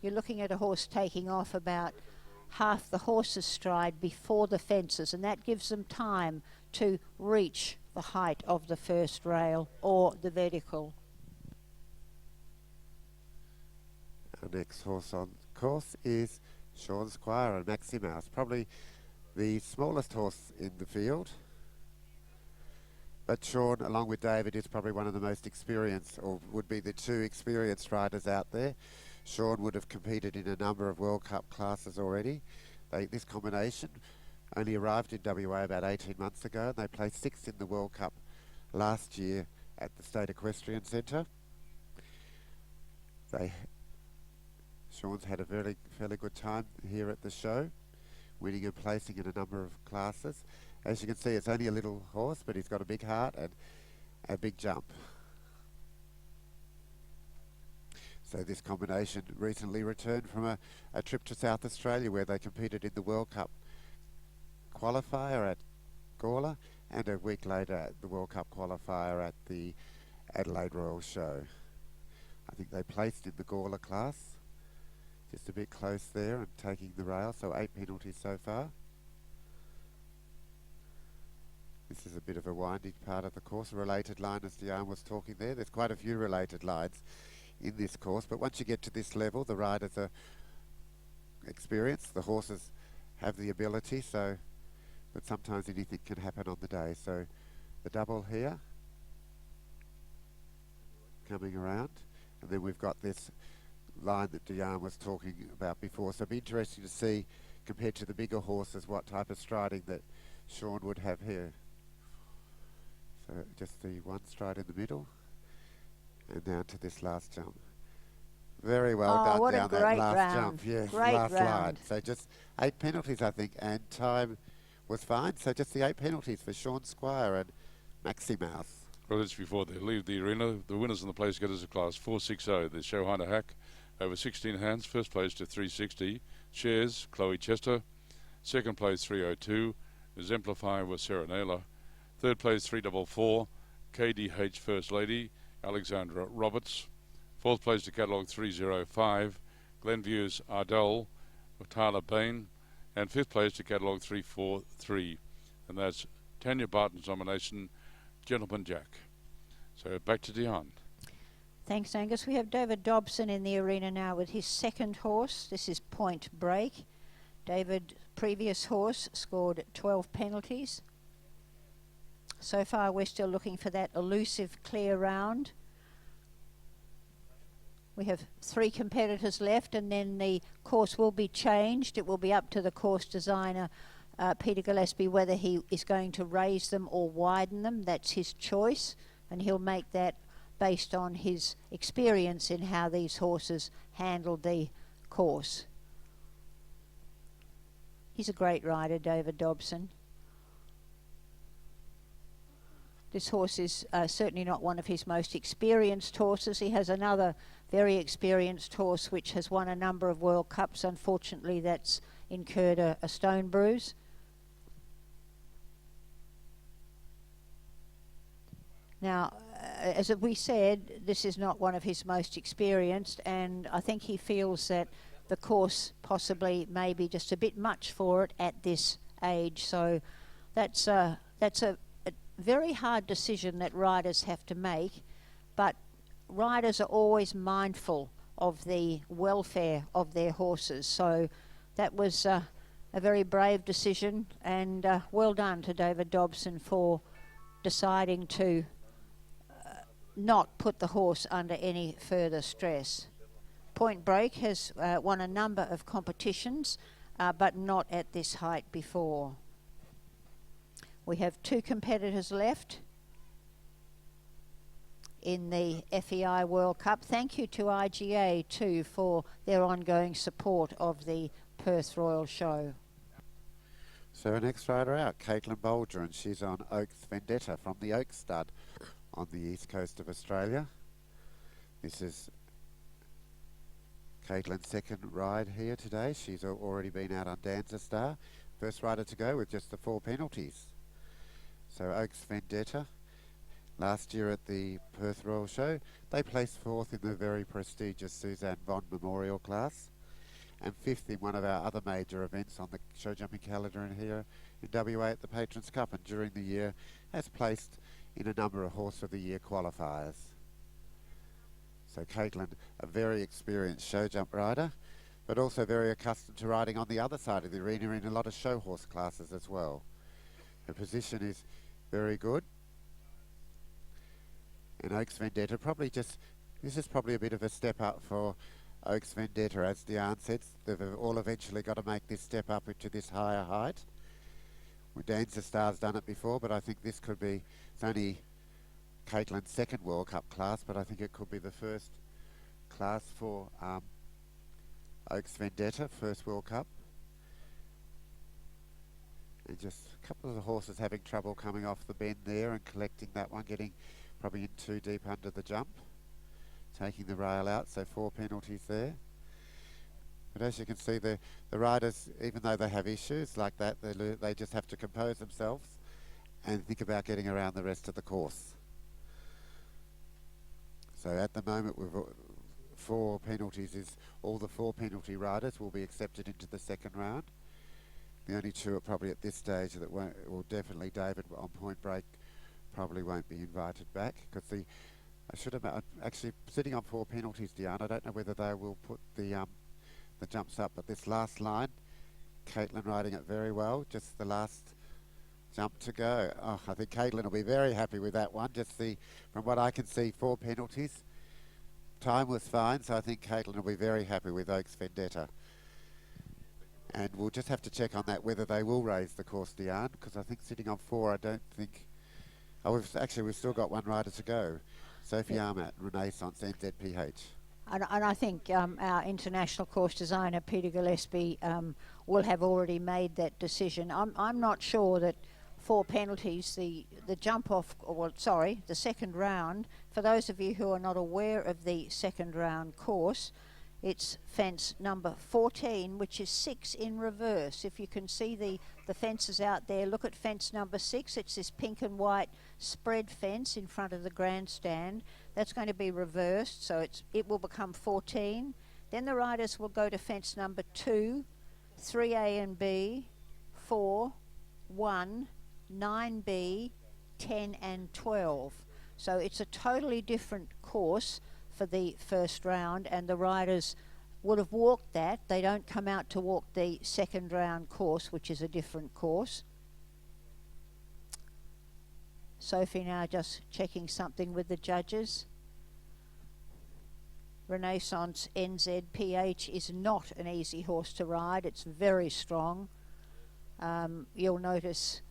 You're looking at a horse taking off about half the horse's stride before the fences, and that gives them time to reach the height of the first rail or the vertical. Our next horse on course is Sean Squire and Maximus, probably the smallest horse in the field. But Sean, along with David, is probably one of the most experienced, or would be the 2 experienced riders out there. Sean would have competed in a number of World Cup classes already. This combination only arrived in WA about 18 months ago, and they placed 6th in the World Cup last year at the State Equestrian Centre. Sean's had a fairly good time here at the show, winning and placing in a number of classes. As you can see, it's only a little horse, but he's got a big heart and a big jump. So this combination recently returned from a trip to South Australia where they competed in the World Cup qualifier at Gawler, and a week later the World Cup qualifier at the Adelaide Royal Show. I think they placed in the Gawler class, just a bit close there and taking the rail, so 8 penalties so far. This is a bit of a windy part of the course, a related line as Diane was talking there. There's quite a few related lines in this course, but once you get to this level, the riders are experienced, the horses have the ability, so but sometimes anything can happen on the day. So the double here coming around, and then we've got this line that Diane was talking about before, so it'll be interesting to see compared to the bigger horses what type of striding that Sean would have here. So just the one stride in the middle and down to this last jump. Very well done what down a great that last round. jump. Yes, Great last round. line. So just 8 penalties, I think, and time was fine. So just the 8 penalties for Sean Squire and Maxi Mouse. Well, that's before they leave the arena. The winners in the place getters of class 460. There's Shohana Hack over 16 hands. First place to 360. Shares, Chloe Chester. Second place 302. Exemplify with Sarah Naylor. Third place 344. KDH First Lady, Alexandra Roberts. Fourth place to catalogue 305. Glenview's Ardell, Tyler Bain. And fifth place to catalogue 343. And that's Tanya Barton's nomination, Gentleman Jack. So back to Dion. Thanks, Angus. We have David Dobson in the arena now with his second horse. This is Point Break. David, previous horse, scored 12 penalties. So far, we're still looking for that elusive clear round. We have 3 competitors left, and then the course will be changed. It will be up to the course designer, Peter Gillespie, whether he is going to raise them or widen them. That's his choice, and he'll make that based on his experience in how these horses handled the course. He's a great rider, David Dobson. This horse is certainly not one of his most experienced horses. He has another very experienced horse which has won a number of World Cups. Unfortunately, that's incurred a stone bruise. Now, as we said, this is not one of his most experienced, and I think he feels that the course possibly may be just a bit much for it at this age. So that's a very hard decision that riders have to make, but riders are always mindful of the welfare of their horses. So that was a very brave decision, and well done to David Dobson for deciding to not put the horse under any further stress. Point Break has won a number of competitions, but not at this height before. We have 2 competitors left in the FEI World Cup. Thank you to IGA too for their ongoing support of the Perth Royal Show. So our next rider out, Caitlin Bolger, and she's on Oaks Vendetta from the Oak Stud on the east coast of Australia. This is Caitlin's second ride here today. She's already been out on Dancer Star. First rider to go with just the 4 penalties. So Oaks Vendetta, last year at the Perth Royal Show, they placed 4th in the very prestigious Suzanne Bond Memorial class, and 5th in one of our other major events on the show jumping calendar in here in WA at the Patrons Cup, and during the year has placed in a number of Horse of the Year qualifiers. So Caitlin, a very experienced show jump rider, but also very accustomed to riding on the other side of the arena in a lot of show horse classes as well. Her position is very good. And Oaks Vendetta this is probably a bit of a step up for Oaks Vendetta, as Diane said. They've all eventually got to make this step up into this higher height. Well, Dancer Star's done it before, but I think this could be, it's only Caitlin's second World Cup class, but I think it could be the first class for Oaks Vendetta, first World Cup. And just a couple of the horses having trouble coming off the bend there and collecting that one, getting probably in too deep under the jump. taking the rail out, so 4 penalties there. But as you can see, the riders, even though they have issues like that, they just have to compose themselves and think about getting around the rest of the course. So at the moment, we've 4 penalties is all the 4 penalty riders will be accepted into the second round. The only 2 are probably at this stage that won't, well, definitely David on Point Break probably won't be invited back, because I should have actually sitting on 4 penalties, Diana. I don't know whether they will put the jumps up, but this last line, Caitlin riding it very well. Just the last jump to go. Oh, I think Caitlin will be very happy with that one. Just from what I can see, 4 penalties. Time was fine, so I think Caitlin will be very happy with Oaks Vendetta. And we'll just have to check on that, whether they will raise the course, Diane, because I think sitting on 4, I don't think... Oh, we've still got 1 rider to go. Sophie Armat, Renaissance, NZPH. And I think our international course designer, Peter Gillespie, will have already made that decision. I'm not sure that 4 penalties, the jump off, the second round, for those of you who are not aware of the second round course, it's fence number 14, which is 6 in reverse. If you can see the fences out there, look at fence number 6. It's this pink and white spread fence in front of the grandstand. That's going to be reversed, so it will become 14. Then the riders will go to fence number 2, 3A and B, 4, 1, 9B, 10 and 12. So it's a totally different course for the first round, and the riders would have walked that. They don't come out to walk the second round course, which is a different course. Sophie now just checking something with the judges. Renaissance NZPH is not an easy horse to ride. It's very strong. You'll notice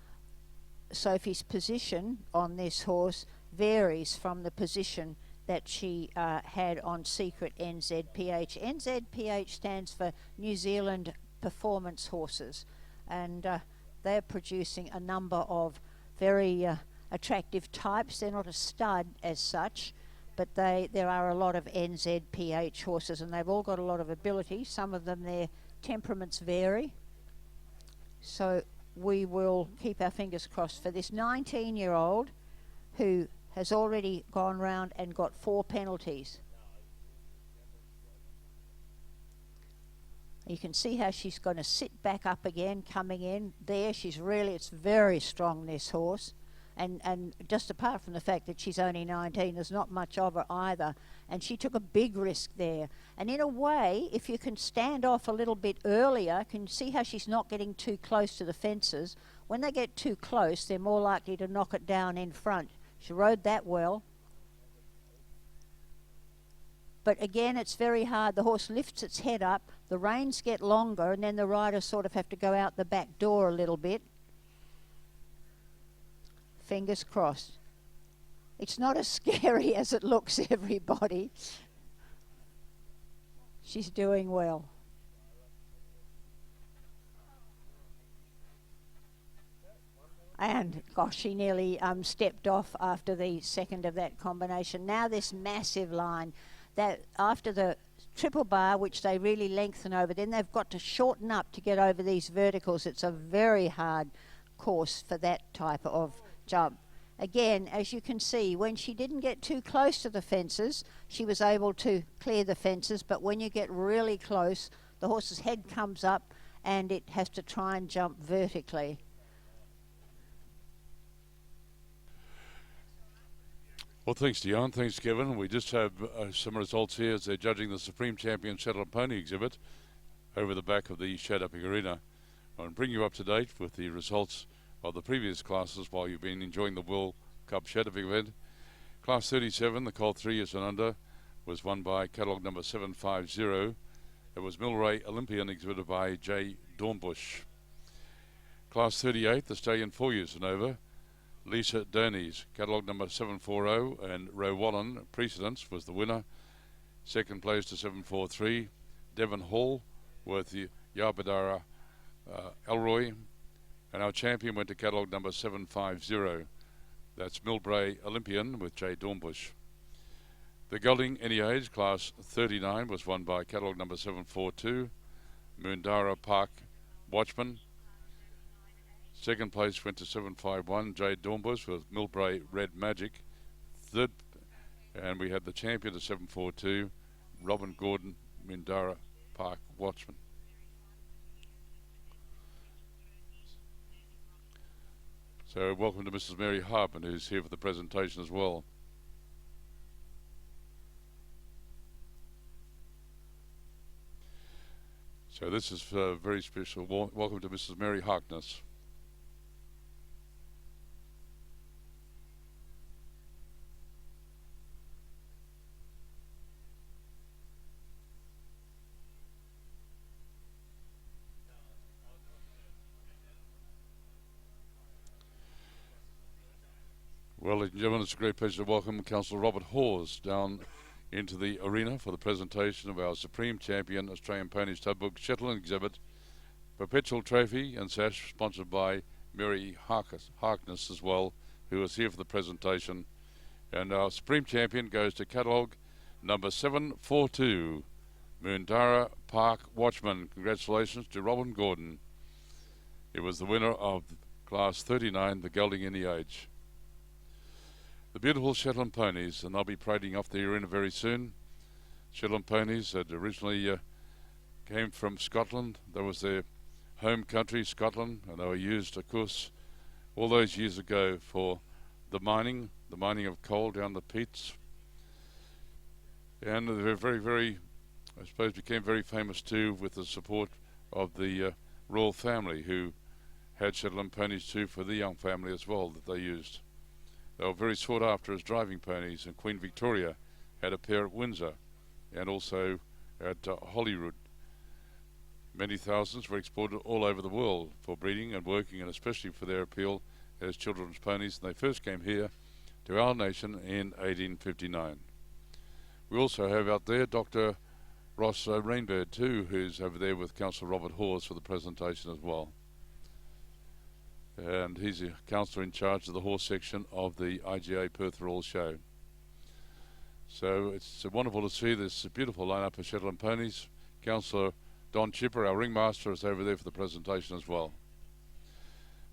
Sophie's position on this horse varies from the position that she had on Secret NZPH. NZPH stands for New Zealand Performance Horses, and they're producing a number of very attractive types. They're not a stud as such, but there are a lot of NZPH horses, and they've all got a lot of ability. Some of them, their temperaments vary. So we will keep our fingers crossed for this 19-year-old who has already gone round and got 4 penalties. You can see how she's going to sit back up again, coming in there. It's very strong, this horse. And just apart from the fact that she's only 19, there's not much of her either. And she took a big risk there. And in a way, if you can stand off a little bit earlier, can you see how she's not getting too close to the fences? When they get too close, they're more likely to knock it down in front. She rode that well. But again, it's very hard. The horse lifts its head up, the reins get longer, and then the riders sort of have to go out the back door a little bit. Fingers crossed. It's not as scary as it looks, everybody. She's doing well. And gosh, she nearly stepped off after the second of that combination. Now this massive line, that after the triple bar, which they really lengthen over, then they've got to shorten up to get over these verticals. It's a very hard course for that type of jump. Again, as you can see, when she didn't get too close to the fences, she was able to clear the fences, but when you get really close, the horse's head comes up and it has to try and jump vertically. Well, thanks, Dion. Thanks, Kevin. We just have some results here as they're judging the Supreme Champion Shetland Pony exhibit over the back of the Shadowping Arena. I'll bring you up to date with the results of the previous classes while you've been enjoying the World Cup Shadowping event. Class 37, the Colt 3 years and under, was won by catalogue number 750. It was Milray Olympian exhibited by J. Dornbush. Class 38, the Stallion 4 years and over, Lisa Donies, catalogue number 740, and Roe Wallen, Precedence, was the winner. Second place to 743, Devon Hall, with the Yabadara Elroy, and our champion went to catalogue number 750. That's Milbray Olympian with J. Dornbush. The gelding any age, class 39, was won by catalogue number 742, Moondara Park Watchman. Second place went to 751, Jade Dornbush with Millbrae Red Magic. Third, and we had the champion of 742, Robin Gordon, Moondara Park Watchman. So welcome to Mrs. Mary Hartman, who's here for the presentation as well. So this is very special. Welcome to Mrs. Mary Harkness. Well, ladies and gentlemen, it's a great pleasure to welcome Councillor Robert Hawes down into the arena for the presentation of our Supreme Champion Australian Pony Studbook Shetland exhibit, Perpetual Trophy and Sash, sponsored by Mary Harkness as well, who is here for the presentation. And our Supreme Champion goes to catalogue number 742, Moondara Park Watchman. Congratulations to Robin Gordon. It was the winner of class 39, the gelding any age. The beautiful Shetland ponies, and they'll be parading off the arena very soon. Shetland ponies that originally came from Scotland. That was their home country, Scotland, and they were used, of course, all those years ago for the mining of coal down the Peats. And they were very, I suppose, became very famous too with the support of the royal family, who had Shetland ponies too for the young family as well that they used. They were very sought after as driving ponies, and Queen Victoria had a pair at Windsor and also at Holyrood. Many thousands were exported all over the world for breeding and working, and especially for their appeal as children's ponies. And they first came here to our nation in 1859. We also have out there Dr. Ross Rainbird too, who's over there with Councillor Robert Hawes for the presentation as well. And he's a councillor in charge of the horse section of the IGA Perth Royal Show. So it's wonderful to see this beautiful lineup of Shetland ponies. Councillor Don Chipper, our ringmaster, is over there for the presentation as well.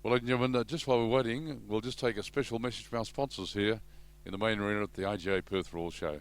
Well, ladies and gentlemen, just while we're waiting, we'll just take a special message from our sponsors here in the main arena at the IGA Perth Royal Show.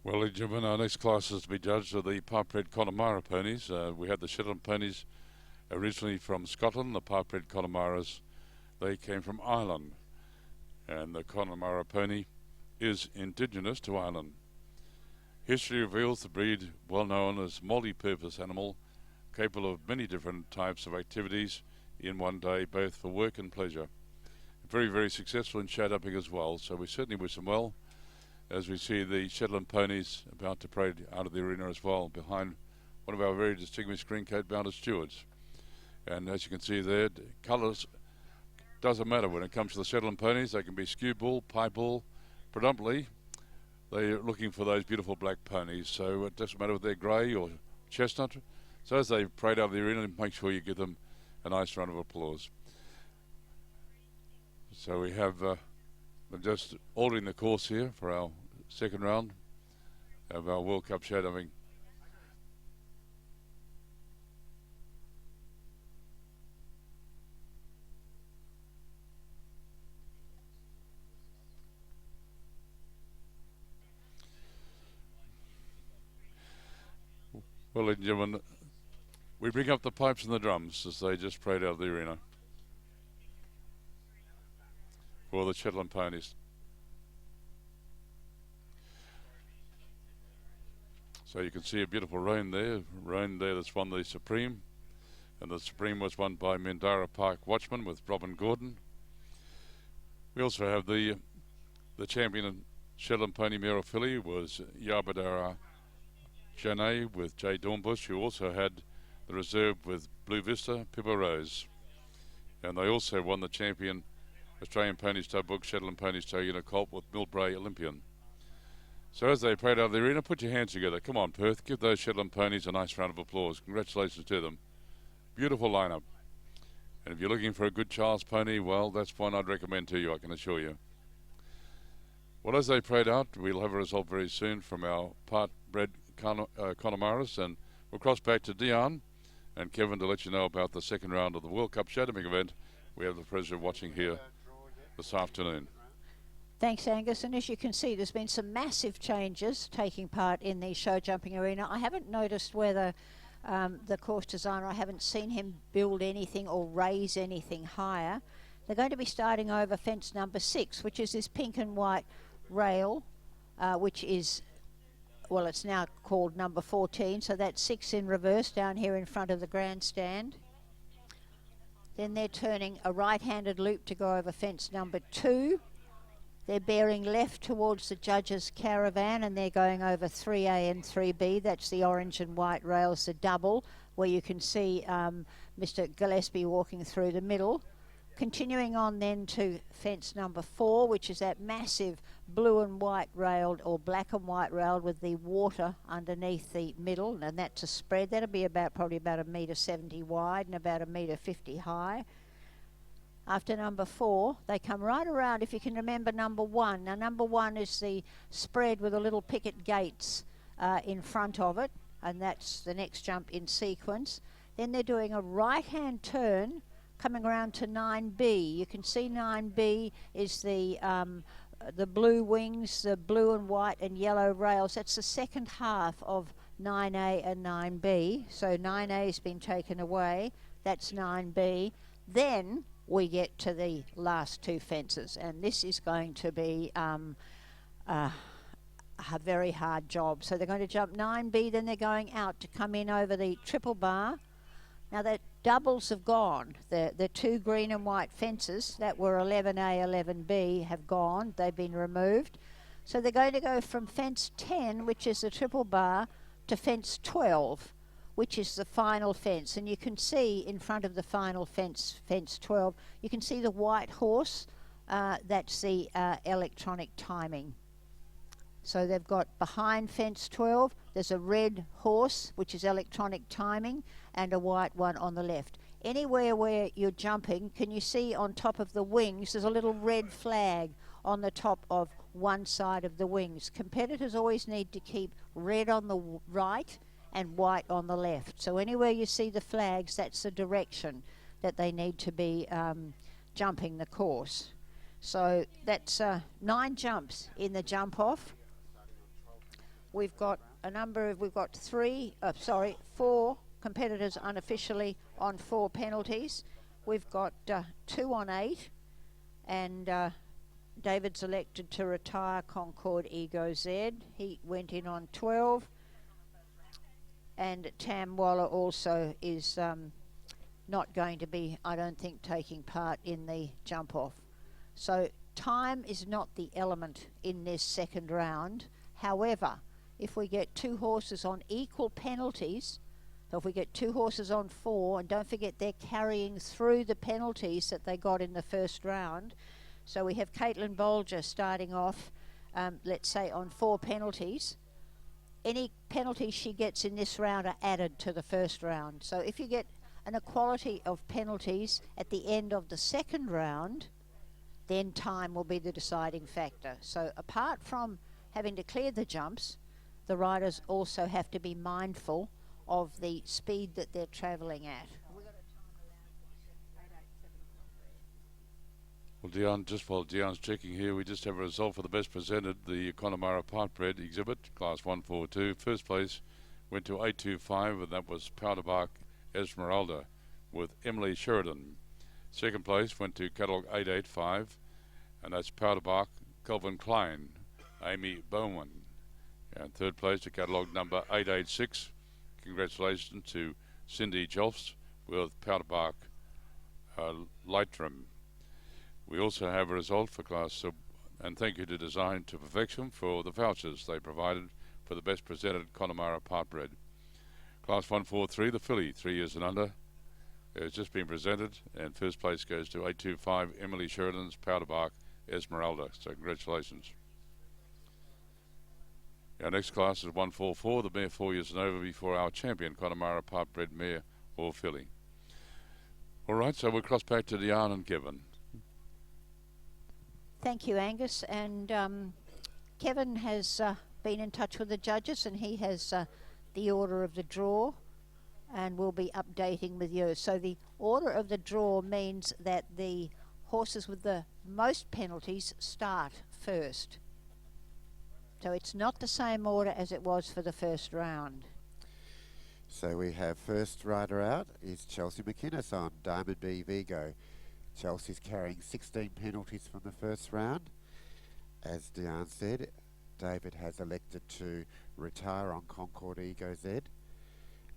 Well, ladies and gentlemen, our next classes to be judged are the Parkbred Connemara ponies. We had the Shetland ponies originally from Scotland. The Parkbred Connemara's, they came from Ireland. And the Connemara pony is indigenous to Ireland. History reveals the breed, well known as multi-purpose animal, capable of many different types of activities in one day, both for work and pleasure. Very, very successful in shade-upping as well, so we certainly wish them well, as we see the Shetland ponies about to parade out of the arena as well, behind one of our very distinguished green coat mounted stewards. And as you can see there, colours doesn't matter when it comes to the Shetland ponies. They can be skew bull, pipe bull, predominantly. They're looking for those beautiful black ponies, so it doesn't matter if they're grey or chestnut. So as they parade out of the arena, make sure you give them a nice round of applause. So we have we're just ordering the course here for our second round of our World Cup shadowing. Well, ladies and gentlemen, we bring up the pipes and the drums as they just parade out of the arena for the Shetland ponies. So you can see a beautiful roan there that's won the Supreme, and the Supreme was won by Mendara Park Watchman with Robin Gordon. We also have the champion Shetland Pony Mare filly was Yabadara Janae with Jay Dornbush, who also had the reserve with Blue Vista, Pippa Rose. And they also won the champion Australian Pony Star Book Shetland Pony Star Unit Colt with Millbrae Olympian. So as they parade out of the arena, put your hands together. Come on, Perth, give those Shetland ponies a nice round of applause. Congratulations to them. Beautiful lineup. And if you're looking for a good Charles pony, well, that's one I'd recommend to you, I can assure you. Well, as they parade out, we'll have a result very soon from our part-bred Connemara's, and we'll cross back to Dion and Kevin to let you know about the second round of the World Cup shadowing event we have the pleasure of watching here this afternoon. Thanks, Angus. And as you can see, there's been some massive changes taking part in the show jumping arena. I haven't noticed whether the course designer, I haven't seen him build anything or raise anything higher. They're going to be starting over fence number 6, which is this pink and white rail, which is, well, it's now called number 14, so that's 6 in reverse down here in front of the grandstand. Then they're turning a right-handed loop to go over fence number 2. They're bearing left towards the judges' caravan, and they're going over 3A and 3B. That's the orange and white rails, the double, where you can see Mr. Gillespie walking through the middle. Continuing on then to fence number 4, which is that massive blue and white railed or black and white railed with the water underneath the middle, and that's a spread. That'll be probably about 1.70 metre wide and about 1.50 metre high. After number 4, they come right around, if you can remember number 1. Now number 1 is the spread with the little picket gates in front of it, and that's the next jump in sequence. Then they're doing a right-hand turn coming around to 9B. You can see 9B is the blue wings, the blue and white and yellow rails. That's the second half of 9A and 9B. So 9A has been taken away. That's 9B. Then we get to the last 2 fences, and this is going to be a very hard job. So they're going to jump 9B, then they're going out to come in over the triple bar. Now the doubles have gone. The 2 green and white fences that were 11A, 11B have gone. They've been removed. So they're going to go from fence 10, which is the triple bar, to fence 12, which is the final fence. And you can see in front of the final fence, fence 12, you can see the white horse. That's the electronic timing. So they've got behind fence 12, there's a red horse, which is electronic timing, and a white one on the left. Anywhere where you're jumping, can you see on top of the wings, there's a little red flag on the top of one side of the wings. Competitors always need to keep red on the right and white on the left. So anywhere you see the flags, that's the direction that they need to be jumping the course. So that's 9 jumps in the jump off. We've got we've got 4 competitors unofficially on 4 penalties. We've got 2 on 8, and David's elected to retire Concord Ego Z. He went in on 12, and Tam Waller also is not going to be, I don't think, taking part in the jump off. So time is not the element in this second round. However, if we get 2 horses on equal penalties, So if we get 2 horses on 4, and don't forget they're carrying through the penalties that they got in the first round. So we have Caitlin Bolger starting off, let's say on 4 penalties. Any penalties she gets in this round are added to the first round. So if you get an equality of penalties at the end of the second round, then time will be the deciding factor. So apart from having to clear the jumps, the riders also have to be mindful of the speed that they're travelling at. Well, Dion, just while Dion's checking here, we just have a result for the best presented, the Connemara Partbred exhibit, class 142. First place went to 825, and that was Powderbark Esmeralda with Emily Sheridan. Second place went to catalogue 885, and that's Powderbark Calvin Klein, Amy Bowman. And third place to catalogue number 886. Congratulations to Cindy Jolfs with Powderbark Lightrum. We also have a result for class, and thank you to Design to Perfection for the vouchers they provided for the best presented Connemara Partbred. Class 143, the filly, 3 years and under, has just been presented, and first place goes to 825 Emily Sheridan's Powderbark Esmeralda. So congratulations. Our next class is 144, the mare 4 years and over, before our champion Connemara Partbred mare or filly. All right, so we'll cross back to Diane and Kevin. Thank you, Angus. And Kevin has been in touch with the judges, and he has the order of the draw, and we'll be updating with you. So the order of the draw means that the horses with the most penalties start first. So it's not the same order as it was for the first round. So we have first rider out is Chelsea McInnes on Diamond B Vigo. Chelsea's carrying 16 penalties from the first round. As Diane said, David has elected to retire on Concord Ego Z,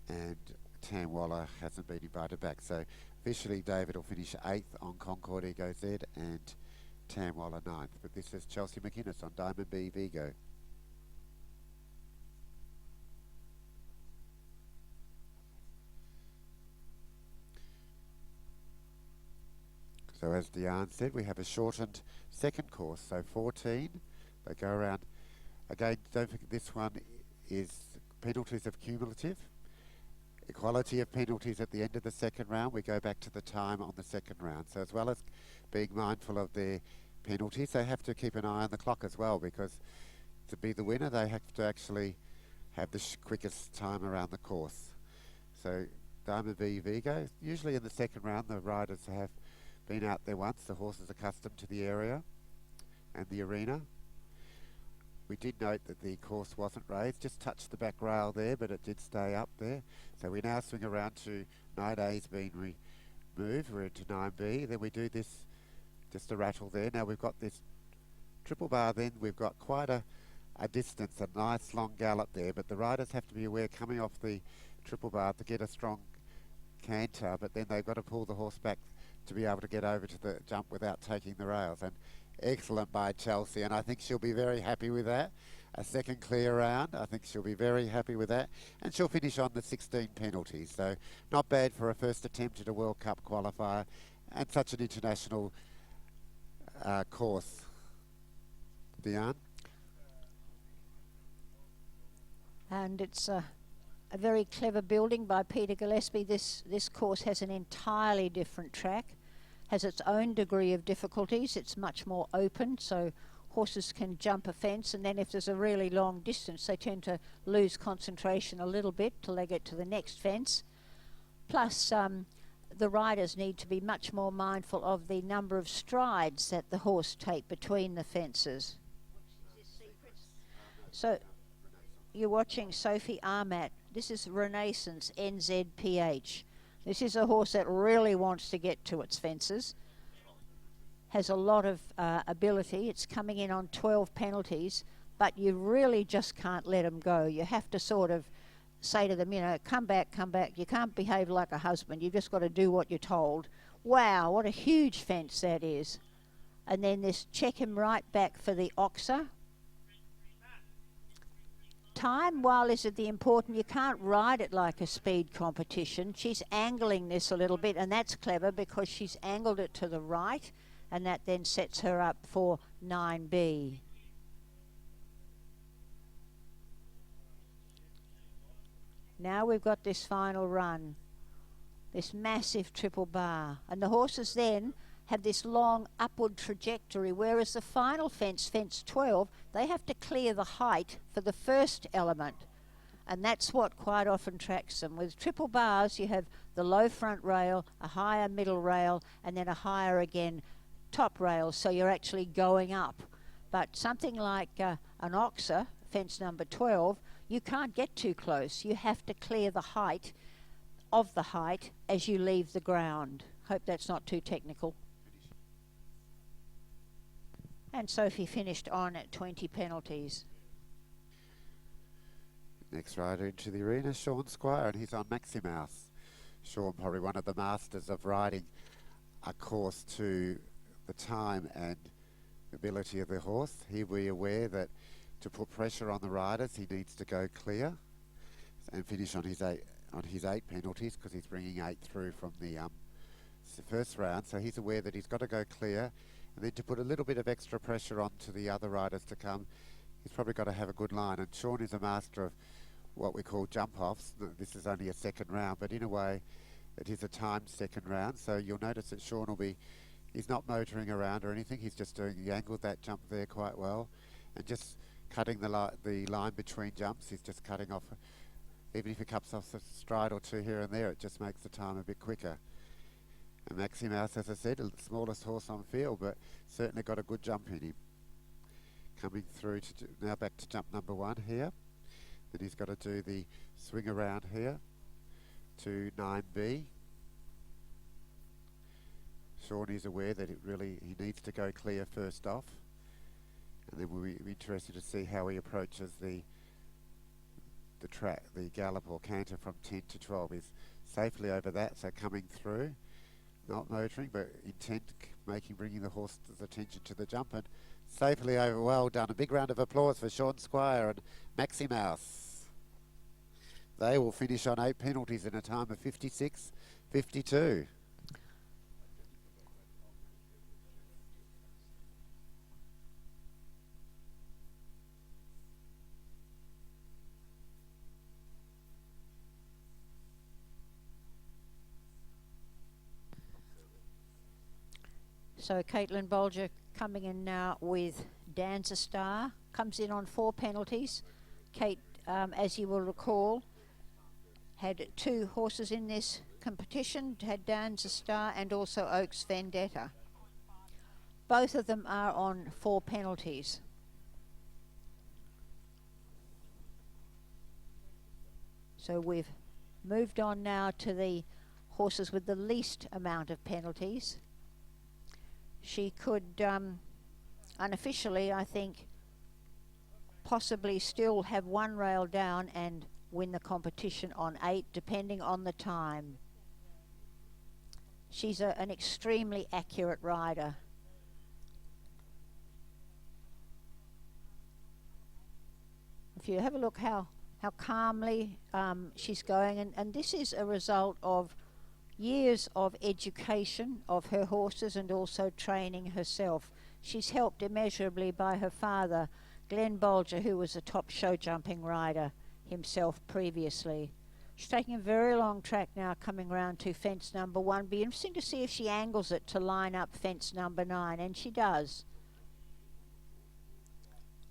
and Tam Waller hasn't been invited back. So officially David will finish 8th on Concord Ego Z and Tam Waller 9th. But this is Chelsea McInnes on Diamond B Vigo. So as Diane said, we have a shortened second course, so 14. They go around. Again, don't forget this one is penalties of cumulative. Equality of penalties at the end of the second round. We go back to the time on the second round. So as well as being mindful of their penalties, they have to keep an eye on the clock as well, because to be the winner, they have to actually have the quickest time around the course. So Diamond V Vigo, usually in the second round, the riders have been out there once. The horse is accustomed to the area and the arena. We did note that the course wasn't raised, just touched the back rail there, but it did stay up there. So we now swing around to 9A's been removed. We're into 9B. Then we do this, just a rattle there. Now we've got this triple bar, then we've got quite a distance, a nice long gallop there, but the riders have to be aware coming off the triple bar to get a strong canter, but then they've got to pull the horse back to be able to get over to the jump without taking the rails. And excellent by Chelsea, and I think she'll be very happy with that. A second clear round, I think she'll be very happy with that, and she'll finish on the 16 penalties. So not bad for a first attempt at a World Cup qualifier and such an international course. Diane? And it's a very clever building by Peter Gillespie. This course has an entirely different track, has its own degree of difficulties. It's much more open, so horses can jump a fence, and then if there's a really long distance, they tend to lose concentration a little bit till they get to the next fence. Plus, the riders need to be much more mindful of the number of strides that the horse take between the fences. So you're watching Sophie Armat. This is Renaissance NZPH. This is a horse that really wants to get to its fences. Has a lot of ability. It's coming in on 12 penalties, but you really just can't let them go. You have to sort of say to them, you know, come back, come back. You can't behave like a husband. You've just got to do what you're told. Wow, what a huge fence that is. And then this check him right back for the Oxer. time, while is it the important, you can't ride it like a speed competition. She's angling this a little bit, and that's clever because she's angled it to the right, and that then sets her up for 9B. Now we've got this final run, this massive triple bar, and the horses then have this long upward trajectory, whereas the final fence, fence 12, they have to clear the height for the first element, and that's what quite often tracks them. With triple bars, you have the low front rail, a higher middle rail, and then a higher again top rail, so you're actually going up. But something like an oxer, fence number 12, you can't get too close. You have to clear the height of the height as you leave the ground. Hope that's not too technical. And Sophie finished on at 20 penalties. Next rider into the arena, Sean Squire, and he's on Maximouse. Sean, probably one of the masters of riding a course to the time and ability of the horse. He'll be aware that to put pressure on the riders, he needs to go clear and finish on his eight penalties, because he's bringing 8 through from the first round. So he's aware that he's got to go clear, and then to put a little bit of extra pressure on to the other riders to come, he's probably got to have a good line. And Sean is a master of what we call jump-offs. This is only a second round, but in a way it is a timed second round. So you'll notice that Sean will be, he's not motoring around or anything, he's just doing, he angled that jump there quite well, and just cutting the line between jumps, he's just cutting off. Even if he cuts off a stride or two here and there, it just makes the time a bit quicker. And Maximouse, as I said, the smallest horse on field, but certainly got a good jump in him. Coming through to now back to jump number 1 here. Then he's got to do the swing around here to 9B. Sean is aware that he needs to go clear first off. And then we'll be interested to see how he approaches the track, the gallop or canter from 10 to 12. Is safely over that, so coming through, not motoring, but intent, bringing the horse's attention to the jump, and safely over. Well done. A big round of applause for Sean Squire and Maximouse. They will finish on 8 penalties in a time of 56.52. So Caitlin Bolger coming in now with Danza Star, comes in on 4 penalties. Kate, as you will recall, had 2 horses in this competition, had Danza Star and also Oaks Vendetta. Both of them are on 4 penalties. So we've moved on now to the horses with the least amount of penalties. She could, unofficially, I think, possibly still have 1 rail down and win the competition on 8, depending on the time. She's an extremely accurate rider. If you have a look how calmly she's going, and this is a result of years of education of her horses and also training herself. She's helped immeasurably by her father, Glenn Bolger, who was a top show jumping rider himself previously. She's taking a very long track now, coming round to fence number 1. Be interesting to see if she angles it to line up fence number 9, and she does.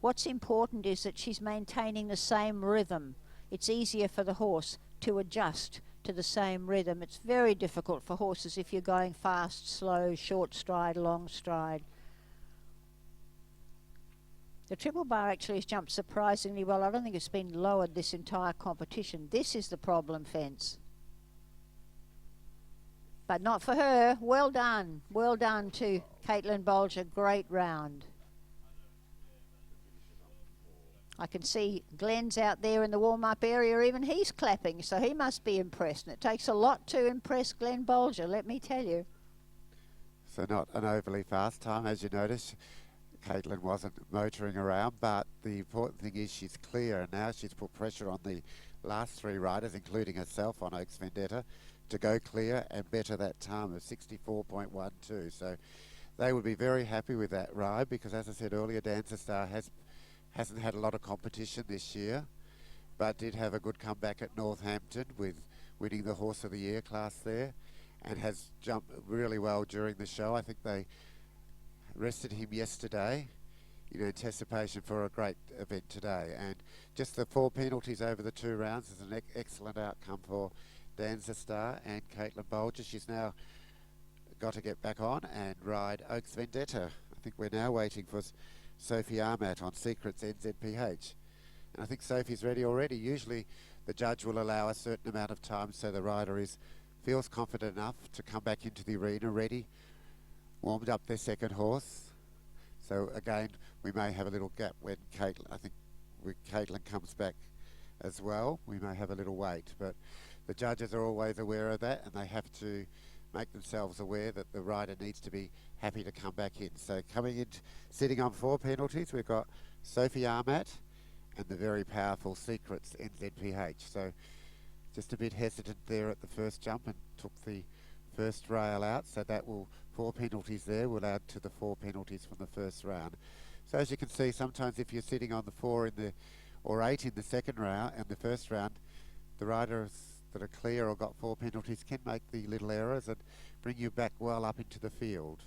What's important is that she's maintaining the same rhythm. It's easier for the horse to adjust to the same rhythm. It's very difficult for horses if you're going fast, slow, short stride, long stride. The triple bar actually has jumped surprisingly well. I don't think it's been lowered this entire competition. This is the problem fence. But not for her. Well done. Well done to Caitlin Bolger. Great round. I can see Glenn's out there in the warm-up area. Even he's clapping, so he must be impressed. And it takes a lot to impress Glenn Bolger, let me tell you. So not an overly fast time, as you notice. Caitlin wasn't motoring around, but the important thing is she's clear, and now she's put pressure on the last three riders, including herself on Oaks Vendetta, to go clear and better that time of 64.12. So they would be very happy with that ride because, as I said earlier, Dancer Star hasn't had a lot of competition this year, but did have a good comeback at Northampton with winning the Horse of the Year class there, and has jumped really well during the show. I think they rested him yesterday in anticipation for a great event today. And just the 4 penalties over the 2 rounds is an excellent outcome for Dancer Star and Caitlin Bolger. She's now got to get back on and ride Oaks Vendetta. I think we're now waiting for Sophie Armat on Secrets NZPH. And I think Sophie's ready already. Usually the judge will allow a certain amount of time so the rider feels confident enough to come back into the arena ready, warmed up their second horse. So again, we may have a little gap when Caitlin comes back as well. We may have a little wait, but the judges are always aware of that, and they have to make themselves aware that the rider needs to be happy to come back in. So coming in, sitting on 4 penalties, we've got Sophie Armat and the very powerful Secrets NZPH. So just a bit hesitant there at the first jump and took the first rail out, so that will 4 penalties there will add to the 4 penalties from the first round. So as you can see, sometimes if you're sitting on the 4 or 8 in the second round and the first round, the riders that are clear or got 4 penalties can make the little errors and bring you back well up into the field.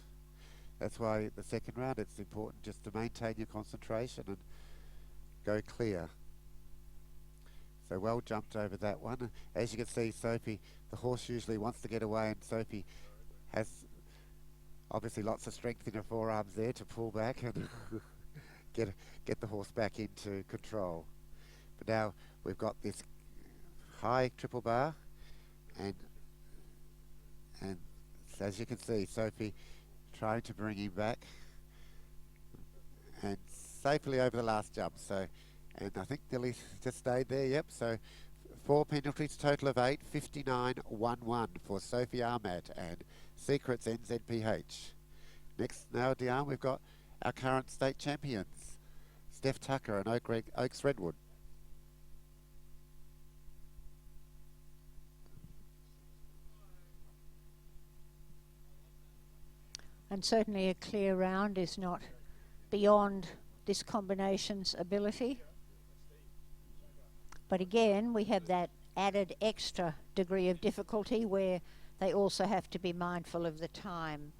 That's why the second round it's important just to maintain your concentration and go clear. So well jumped over that one. As you can see, Sophie, the horse usually wants to get away, and Sophie has obviously lots of strength in her forearms there to pull back and get the horse back into control. But now we've got this high triple bar, and as you can see, Sophie trying to bring him back and safely over the last jump. So, and I think Dilly just stayed there. Yep. So 4 penalties, total of 8, 59.11 for Sophie Armat and Secrets NZPH. Next, now Diane, we've got our current state champions, Steph Tucker and Oaks Redwood. And certainly a clear round is not beyond this combination's ability. But again, we have that added extra degree of difficulty where they also have to be mindful of the time.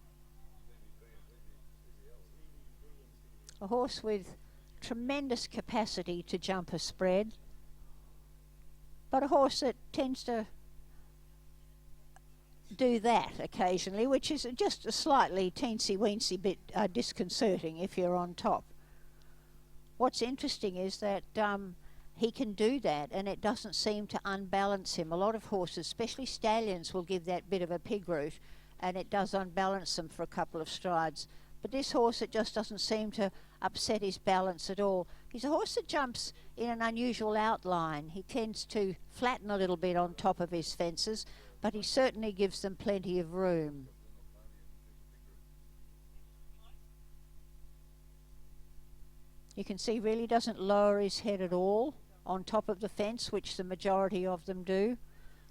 A horse with tremendous capacity to jump a spread, but a horse that tends to do that occasionally, which is just a slightly teensy-weensy bit disconcerting if you're on top. What's interesting is that he can do that and it doesn't seem to unbalance him. A lot of horses, especially stallions, will give that bit of a pig root and it does unbalance them for a couple of strides. But this horse, it just doesn't seem to upset his balance at all. He's a horse that jumps in an unusual outline. He tends to flatten a little bit on top of his fences, but he certainly gives them plenty of room. You can see really doesn't lower his head at all on top of the fence, which the majority of them do.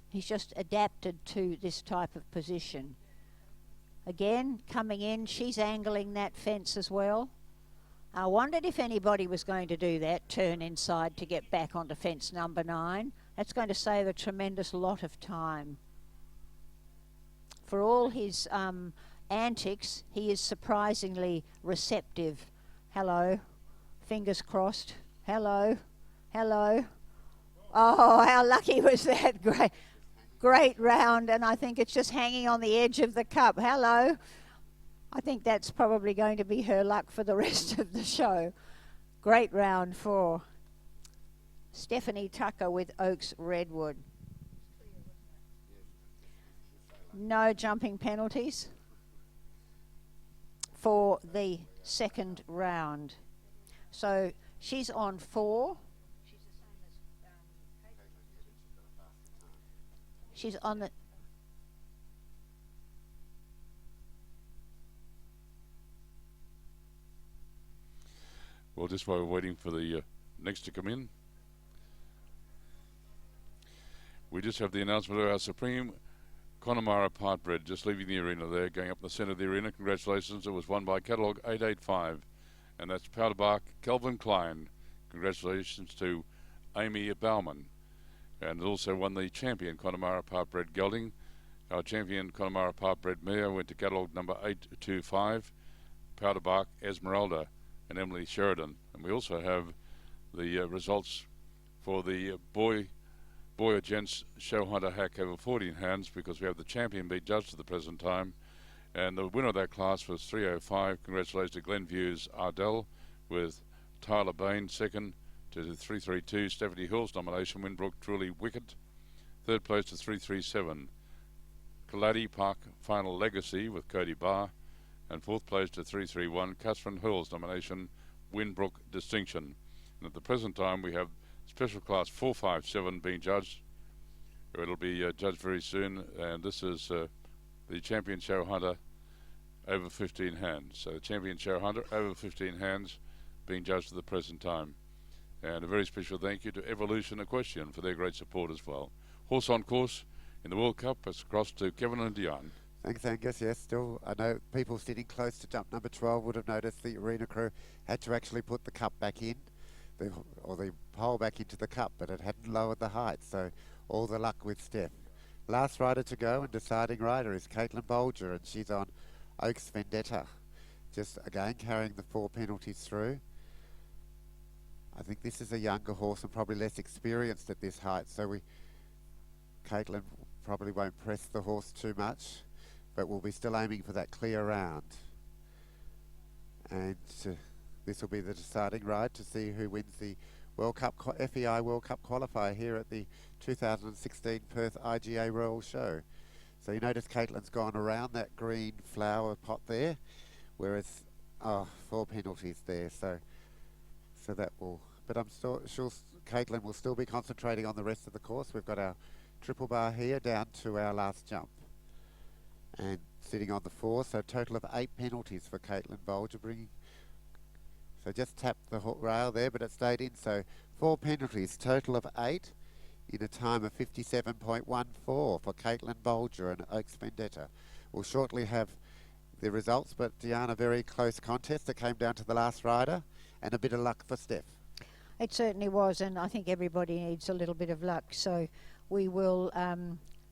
He's just adapted to this type of position. Again, coming in, she's angling that fence as well. I wondered if anybody was going to do that, turn inside to get back onto fence number 9. That's going to save a tremendous lot of time. For all his antics, he is surprisingly receptive. Hello. Fingers crossed. Hello. Hello. Oh, how lucky was that? Great round, and I think it's just hanging on the edge of the cup. Hello. I think that's probably going to be her luck for the rest of the show. Great round for Stephanie Tucker with Oaks Redwood. No jumping penalties for the second round. So she's on 4. She's on the... Well, just while we're waiting for the next to come in, we just have the announcement of our Supreme Connemara Partbred just leaving the arena there, going up the centre of the arena. Congratulations, it was won by Catalogue 885, and that's Powderbark Calvin Klein. Congratulations to Amy Bauman, and it also won the champion Connemara Partbred gelding. Our champion Connemara Partbred mare went to Catalogue number 825, Powderbark Esmeralda and Emily Sheridan. And we also have the results for the boy or gents show hunter hack over 14 hands, because we have the champion being judged at the present time, and the winner of that class was 305. Congratulations to Glenview's Ardell, with Tyler Bain second to 332. Stephanie Hill's nomination, Winbrook Truly Wicked, third place to 337. Kaladi Park Final Legacy with Cody Barr, and fourth place to 331. Catherine Hill's nomination, Winbrook Distinction. And at the present time we have special class 457 being judged. It'll be judged very soon, and this is the champion show hunter over 15 hands. So the champion show hunter over 15 hands being judged at the present time. And a very special thank you to Evolution Equestrian for their great support as well. Horse on course in the World Cup. It's across to Kevin and Dion. Thanks, Angus. Yes, still, I know people sitting close to jump number 12 would have noticed the arena crew had to actually put the cup back in, or the pole back into the cup, but it hadn't lowered the height, so all the luck with Steph. Last rider to go and deciding rider is Caitlin Bolger, and she's on Oaks Vendetta, just again carrying the 4 penalties through. I think this is a younger horse and probably less experienced at this height, so Caitlin probably won't press the horse too much, but we'll be still aiming for that clear round. And this will be the deciding ride to see who wins the World Cup FEI World Cup qualifier here at the 2016 Perth IGA Royal Show. So you notice Caitlin's gone around that green flower pot there, whereas 4 penalties there. So that will. But I'm sure Caitlin will still be concentrating on the rest of the course. We've got our triple bar here down to our last jump, and sitting on the 4. So a total of 8 penalties for Caitlin Bolger, bringing. So just tapped the rail there, but it stayed in. So 4 penalties, total of 8, in a time of 57.14 for Caitlin Bolger and Oaks Vendetta. We'll shortly have the results, but Diana, very close contest. It came down to the last rider, and a bit of luck for Steph. It certainly was, and I think everybody needs a little bit of luck. So we will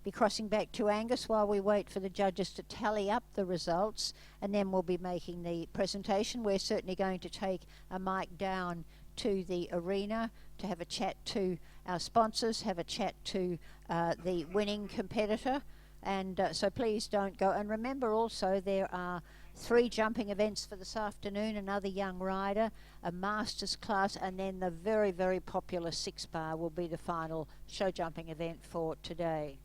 be crossing back to Angus while we wait for the judges to tally up the results, and then we'll be making the presentation. We're certainly going to take a mic down to the arena to have a chat to our sponsors, have a chat to the winning competitor, and so please don't go. And remember also there are 3 jumping events for this afternoon, another young rider, a masters class, and then the very, very popular 6 bar will be the final show jumping event for today.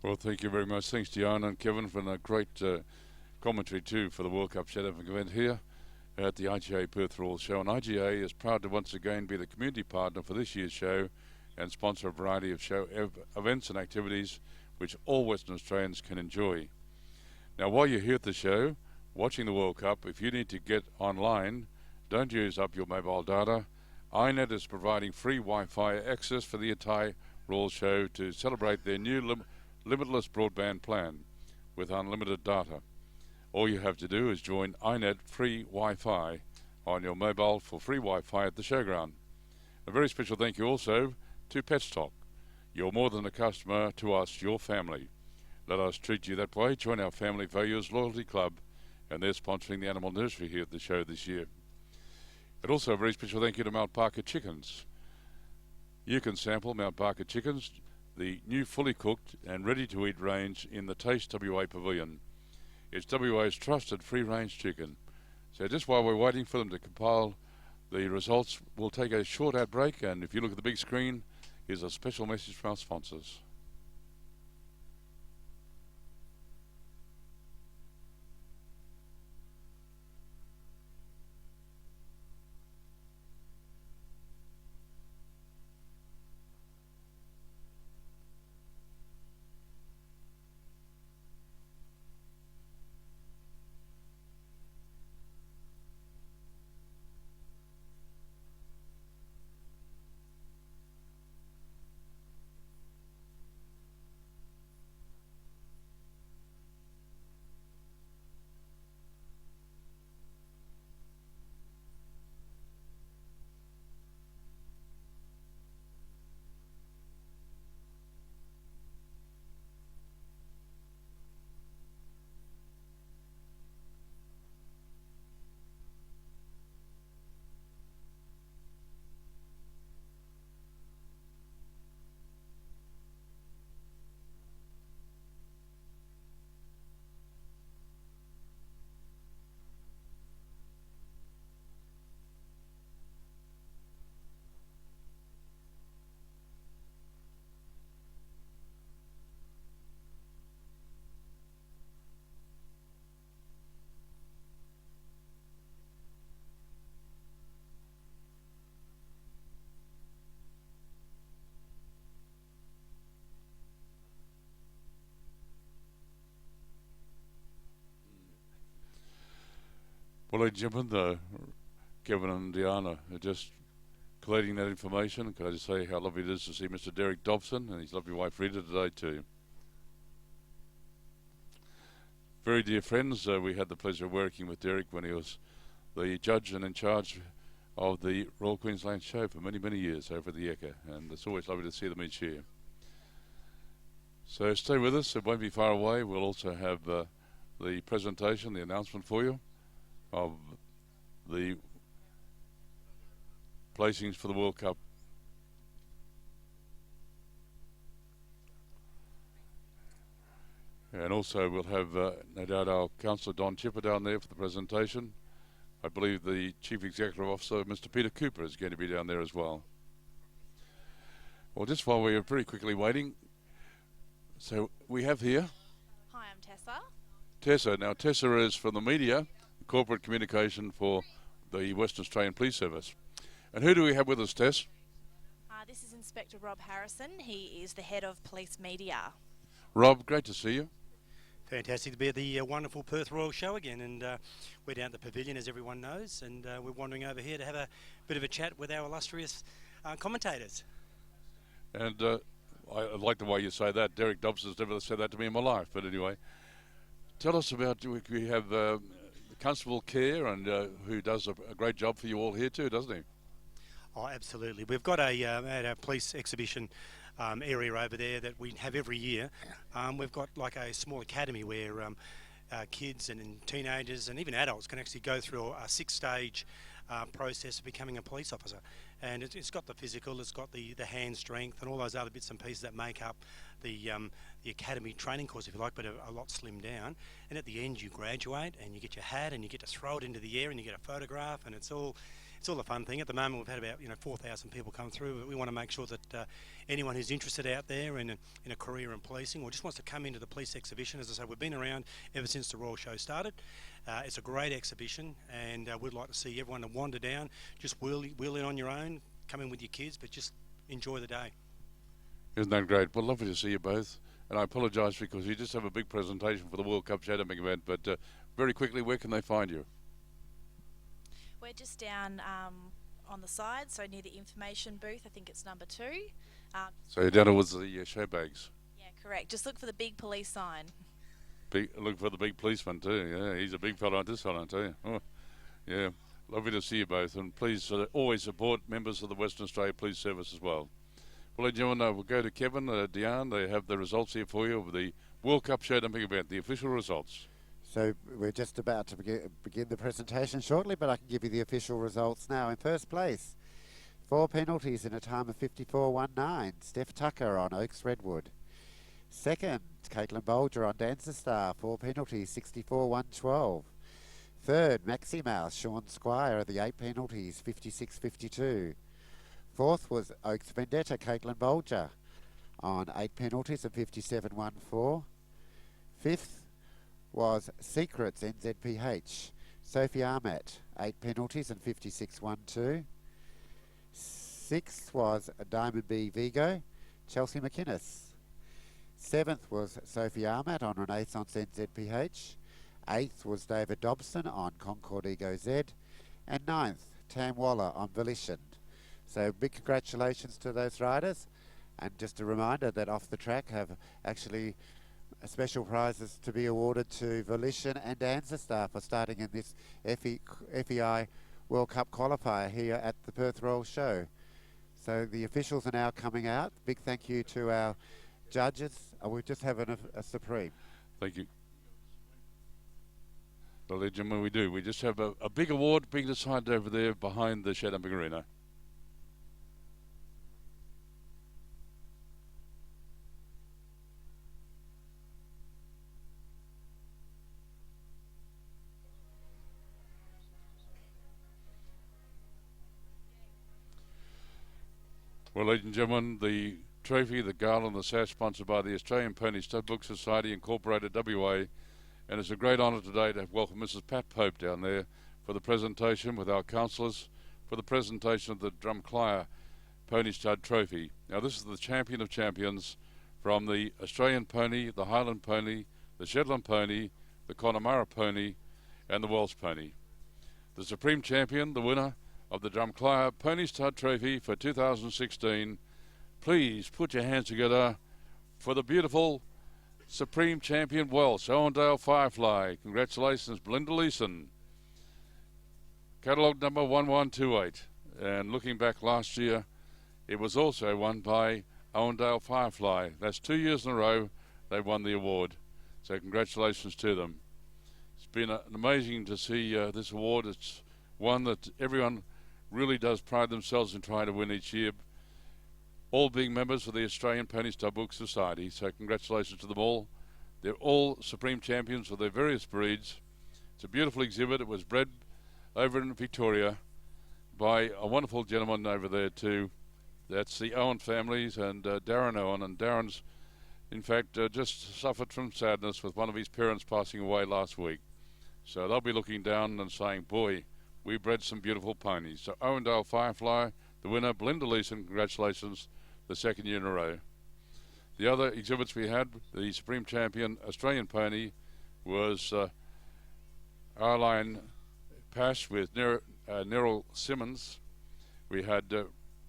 Well, thank you very much. Thanks, Diana and Kevin, for a great commentary too for the World Cup showjumping event here at the IGA Perth Royal Show. And IGA is proud to once again be the community partner for this year's show and sponsor a variety of show events and activities which all Western Australians can enjoy. Now, while you're here at the show, watching the World Cup, if you need to get online, don't use up your mobile data. iNet is providing free Wi-Fi access for the entire Royal Show to celebrate their new limitless broadband plan with unlimited data. All you have to do is join iNet free Wi-Fi on your mobile for free Wi-Fi at the showground. A very special thank you also to Petstock. You're more than a customer to us, your family. Let us treat you that way. Join our Family Values Loyalty Club, and they're sponsoring the Animal Nursery here at the show this year. And also a very special thank you to Mount Barker Chickens. You can sample Mount Barker Chickens, the new fully cooked and ready-to-eat range in the Taste WA Pavilion. It's WA's trusted free-range chicken. So just while we're waiting for them to compile the results, we'll take a short ad break, and if you look at the big screen, here's a special message from our sponsors. Well, ladies and gentlemen, Kevin and Diana are just collating that information. Can I just say how lovely it is to see Mr. Derek Dobson and his lovely wife Rita today too. Very dear friends, we had the pleasure of working with Derek when he was the judge and in charge of the Royal Queensland Show for many, many years over at the Ekka, and it's always lovely to see them each year. So stay with us, it won't be far away. We'll also have the presentation, the announcement for you of the placings for the World Cup. And also we'll have no doubt our Councillor Don Chipper down there for the presentation. I believe the Chief Executive Officer, Mr. Peter Cooper, is going to be down there as well. Well, just while we are very quickly waiting, so we have here... Hi, I'm Tessa. Tessa. Now, Tessa is from the media, corporate communication for the Western Australian Police Service. And who do we have with us, Tess? This is Inspector Rob Harrison. He is the head of police media. Rob, great to see you. Fantastic to be at the wonderful Perth Royal Show again, and we're down at the pavilion, as everyone knows, and we're wandering over here to have a bit of a chat with our illustrious commentators. And I like the way you say that. Derek Dobson's never said that to me in my life, but anyway. Tell us about, we have Constable Care, and who does a great job for you all here too, doesn't he? Oh, absolutely. We've got at our police exhibition area over there that we have every year. We've got like a small academy where kids and teenagers and even adults can actually go through a 6-stage process of becoming a police officer. And it's got the physical, it's got the hand strength and all those other bits and pieces that make up the academy training course, if you like, but a lot slimmed down. And at the end you graduate and you get your hat and you get to throw it into the air and you get a photograph, and it's all a fun thing. At the moment, we've had about 4,000 people come through. But we want to make sure that anyone who's interested out there in a career in policing or just wants to come into the police exhibition, as I say, we've been around ever since the Royal Show started. It's a great exhibition, and we'd like to see everyone to wander down, just wheel in on your own, come in with your kids, but just enjoy the day. Isn't that great? Well, lovely to see you both. And I apologise because you just have a big presentation for the World Cup Shadowing event, but very quickly, where can they find you? We're just down on the side, so near the information booth. I think it's number 2. So you're down towards the show bags? Yeah, correct. Just look for the big police sign. Look for the big policeman too. Yeah, he's a big fellow on this one, I tell you. Oh, yeah, lovely to see you both. And please always support members of the Western Australia Police Service as well. Well, ladies and gentlemen, we'll go to Kevin, Diane. They have the results here for you of the World Cup Showdumping event, the official results. So we're just about to begin the presentation shortly, but I can give you the official results now. In first place, 4 penalties in a time of 54.19. Steph Tucker on Oaks Redwood. Second, Caitlin Bolger on Dancer Star, 4 penalties, 64.112. Third, Maxi Mouse, Sean Squire, the 8 penalties, 56.52. Fourth was Oaks Vendetta, Caitlin Bolger on 8 penalties and 57.14. Fifth was Secrets NZPH, Sophie Armat, 8 penalties and 56.12. Sixth was Diamond B Vigo, Chelsea McInnes. Seventh was Sophie Armat on Renaissance NZPH. Eighth was David Dobson on Concord Ego Z. And ninth, Tam Waller on Volition. So big congratulations to those riders. And just a reminder that Off the Track have actually special prizes to be awarded to Volition and Dancer Star for starting in this FEI World Cup qualifier here at the Perth Royal Show. So the officials are now coming out. Big thank you to our judges. We're just having a supreme. Thank you. Well, ladies and gentlemen, we do. We just have a big award being decided over there behind the Shadowing Arena. Well, ladies and gentlemen, the trophy, the gala and the sash sponsored by the Australian Pony Studbook Society Incorporated WA, and it's a great honour today to welcome Mrs. Pat Pope down there for the presentation with our councillors for the presentation of the Drumclyer Pony Stud Trophy. Now this is the champion of champions from the Australian Pony, the Highland Pony, the Shetland Pony, the Connemara Pony and the Welsh Pony. the Supreme Champion, the winner of the Drumclyer Pony Stud Trophy for 2016. Please put your hands together for the beautiful Supreme Champion Welsh, Owendale Firefly. Congratulations, Belinda Leeson. Catalogue number 1128. And looking back last year, it was also won by Owendale Firefly. That's 2 years in a row they won the award. So congratulations to them. It's been amazing to see this award. It's one that everyone really does pride themselves in trying to win each year, all being members of the Australian Pony Stud Book Society. So congratulations to them all. They're all Supreme Champions of their various breeds. It's a beautiful exhibit. It was bred over in Victoria by a wonderful gentleman over there too. That's the Owen families and Darren Owen. And Darren's, in fact, just suffered from sadness with one of his parents passing away last week. So they'll be looking down and saying, boy, we bred some beautiful ponies. So Owendale Firefly, the winner, Belinda Leeson, congratulations, the second year in a row. The other exhibits we had, the Supreme Champion Australian pony was Arline Pash with Neril Simmons. We had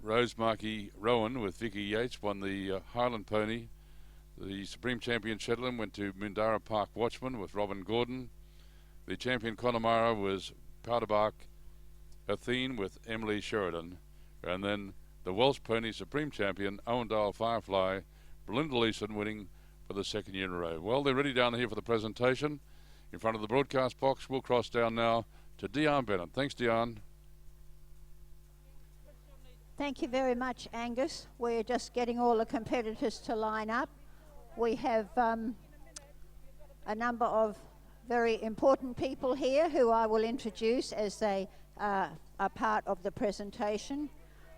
Rose Markey Rowan with Vicky Yates, won the Highland pony. The Supreme Champion Shetland went to Mundara Park Watchman with Robin Gordon. The champion Connemara was Powderbark Athene with Emily Sheridan. And then the Welsh Pony Supreme Champion, Owendale Firefly, Belinda Leeson winning for the second year in a row. Well, they're ready down here for the presentation. In front of the broadcast box, we'll cross down now to Dion Bennett. Thanks, Dion. Thank you very much, Angus. We're just getting all the competitors to line up. We have a number of very important people here who I will introduce as they are part of the presentation.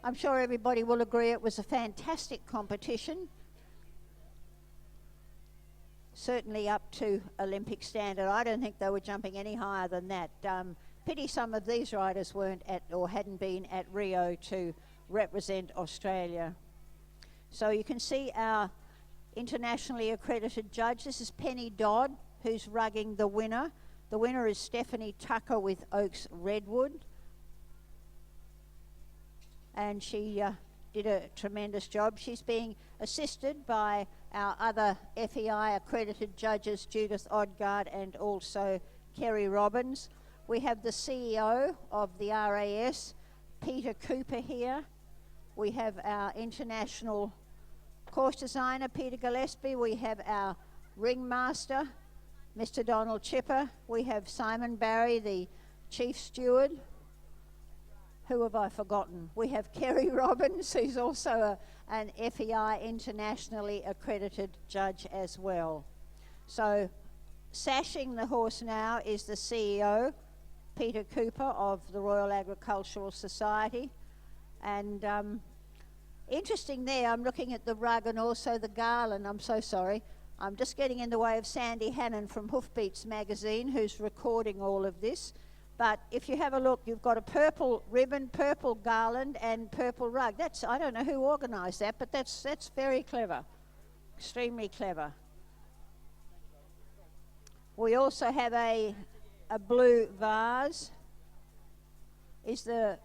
I'm sure everybody will agree it was a fantastic competition, certainly up to Olympic standard. I don't think they were jumping any higher than that. Pity some of these riders weren't at or hadn't been at Rio to represent Australia. So you can see our internationally accredited judge. This is Penny Dodd, who's rugging the winner. The winner is Stephanie Tucker with Oaks Redwood. And she did a tremendous job. She's being assisted by our other FEI accredited judges, Judith Odgaard and also Kerry Robbins. We have the CEO of the RAS, Peter Cooper, here. We have our international course designer, Peter Gillespie. We have our ringmaster, Mr. Donald Chipper. We have Simon Barry, the chief steward. Who have I forgotten? We have Kerry Robbins, who's also an FEI internationally accredited judge as well. So sashing the horse now is the CEO, Peter Cooper of the Royal Agricultural Society. And interesting there, I'm looking at the rug and also the garland. I'm so sorry. I'm just getting in the way of Sandy Hannon from Hoofbeats magazine, who's recording all of this. But if you have a look, you've got a purple ribbon, purple garland, and purple rug. That's, I don't know who organised that, but that's very clever, extremely clever. We also have a blue vase. Is the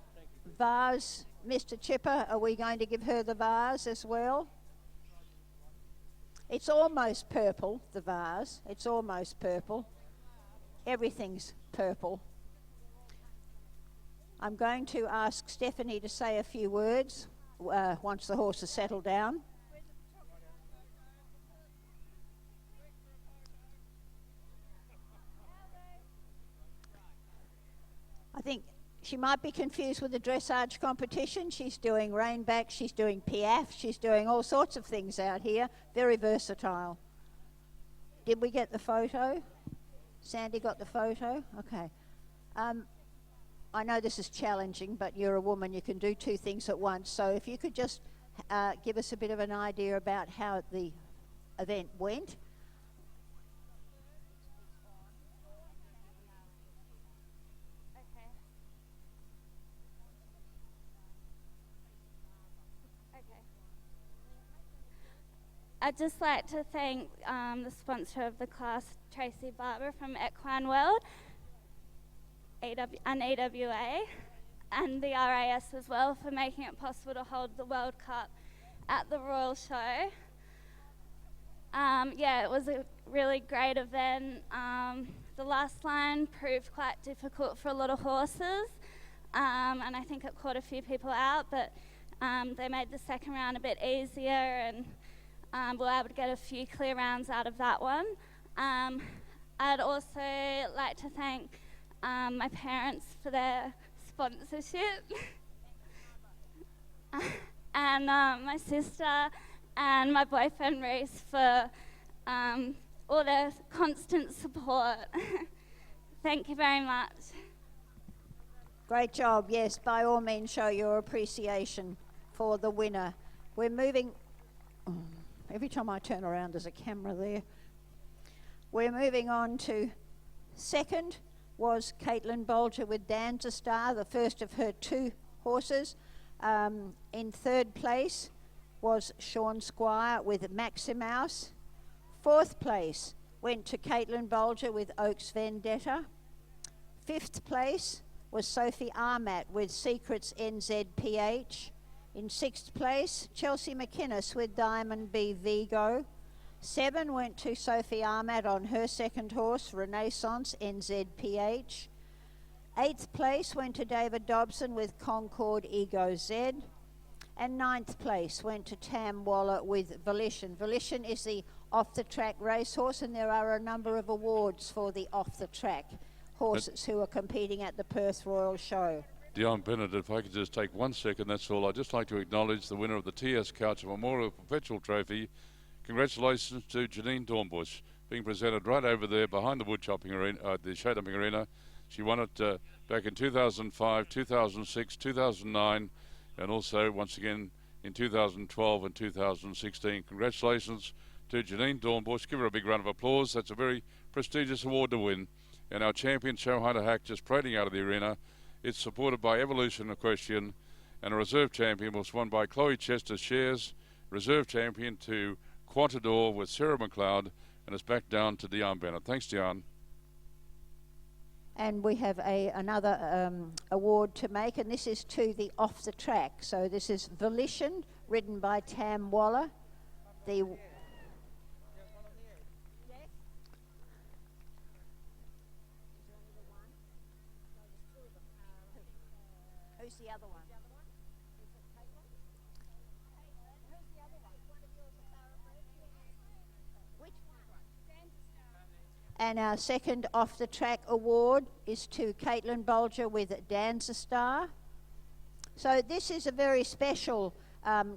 vase, Mr. Chipper, are we going to give her the vase as well? It's almost purple, the vase. It's almost purple. Everything's purple. I'm going to ask Stephanie to say a few words once the horse has settled down. I think she might be confused with the dressage competition. She's doing reinback, she's doing piaffe, she's doing all sorts of things out here. Very versatile. Did we get the photo? Sandy got the photo? Okay. I know this is challenging, but you're a woman, you can do two things at once. So if you could just give us a bit of an idea about how the event went. I'd just like to thank the sponsor of the class, Tracy Barber from Equine World. and EWA and the RAS as well for making it possible to hold the World Cup at the Royal Show. Yeah, it was a really great event. The last line proved quite difficult for a lot of horses, and I think it caught a few people out, but they made the second round a bit easier, and we were able to get a few clear rounds out of that one. I'd also like to thank my parents for their sponsorship, and my sister and my boyfriend Reese for all their constant support. Thank you very much. Great job. Yes, by all means show your appreciation for the winner. We're moving... every time I turn around there's a camera there. We're moving on to second was Caitlin Bolger with Danza Star, the first of her two horses. In third place was Sean Squire with Maximouse. Fourth place went to Caitlin Bolger with Oaks Vendetta. Fifth place was Sophie Armat with Secrets NZPH. In sixth place, Chelsea McInnes with Diamond B Vigo. 7 went to Sophie Armat on her second horse, Renaissance NZPH. 8th place went to David Dobson with Concord Ego Z. And 9th place went to Tam Waller with Volition. Volition is the off-the-track racehorse, and there are a number of awards for the off-the-track horses who are competing at the Perth Royal Show. Dion Bennett, if I could just take 1 second, that's all. I'd just like to acknowledge the winner of the TS Coucher Memorial Perpetual Trophy. Congratulations to Janine Dornbush, being presented right over there behind the wood chopping arena, the show jumping arena. She won it back in 2005, 2006, 2009, and also once again in 2012 and 2016. Congratulations to Janine Dornbush. Give her a big round of applause. That's a very prestigious award to win. And our champion, Show Hunter Hack, just parading out of the arena. It's supported by Evolution Equestrian, and a reserve champion was won by Chloe Chester Shares, reserve champion to Quantador with Sarah McLeod, and it's back down to Dion Bennett. Thanks, Dion. And we have another award to make, and this is to the off-the-track. So this is Volition, ridden by Tam Waller. Who's the other one? Who's the other one? Which one? And our second off-the-track award is to Caitlin Bolger with Danza Star. So this is a very special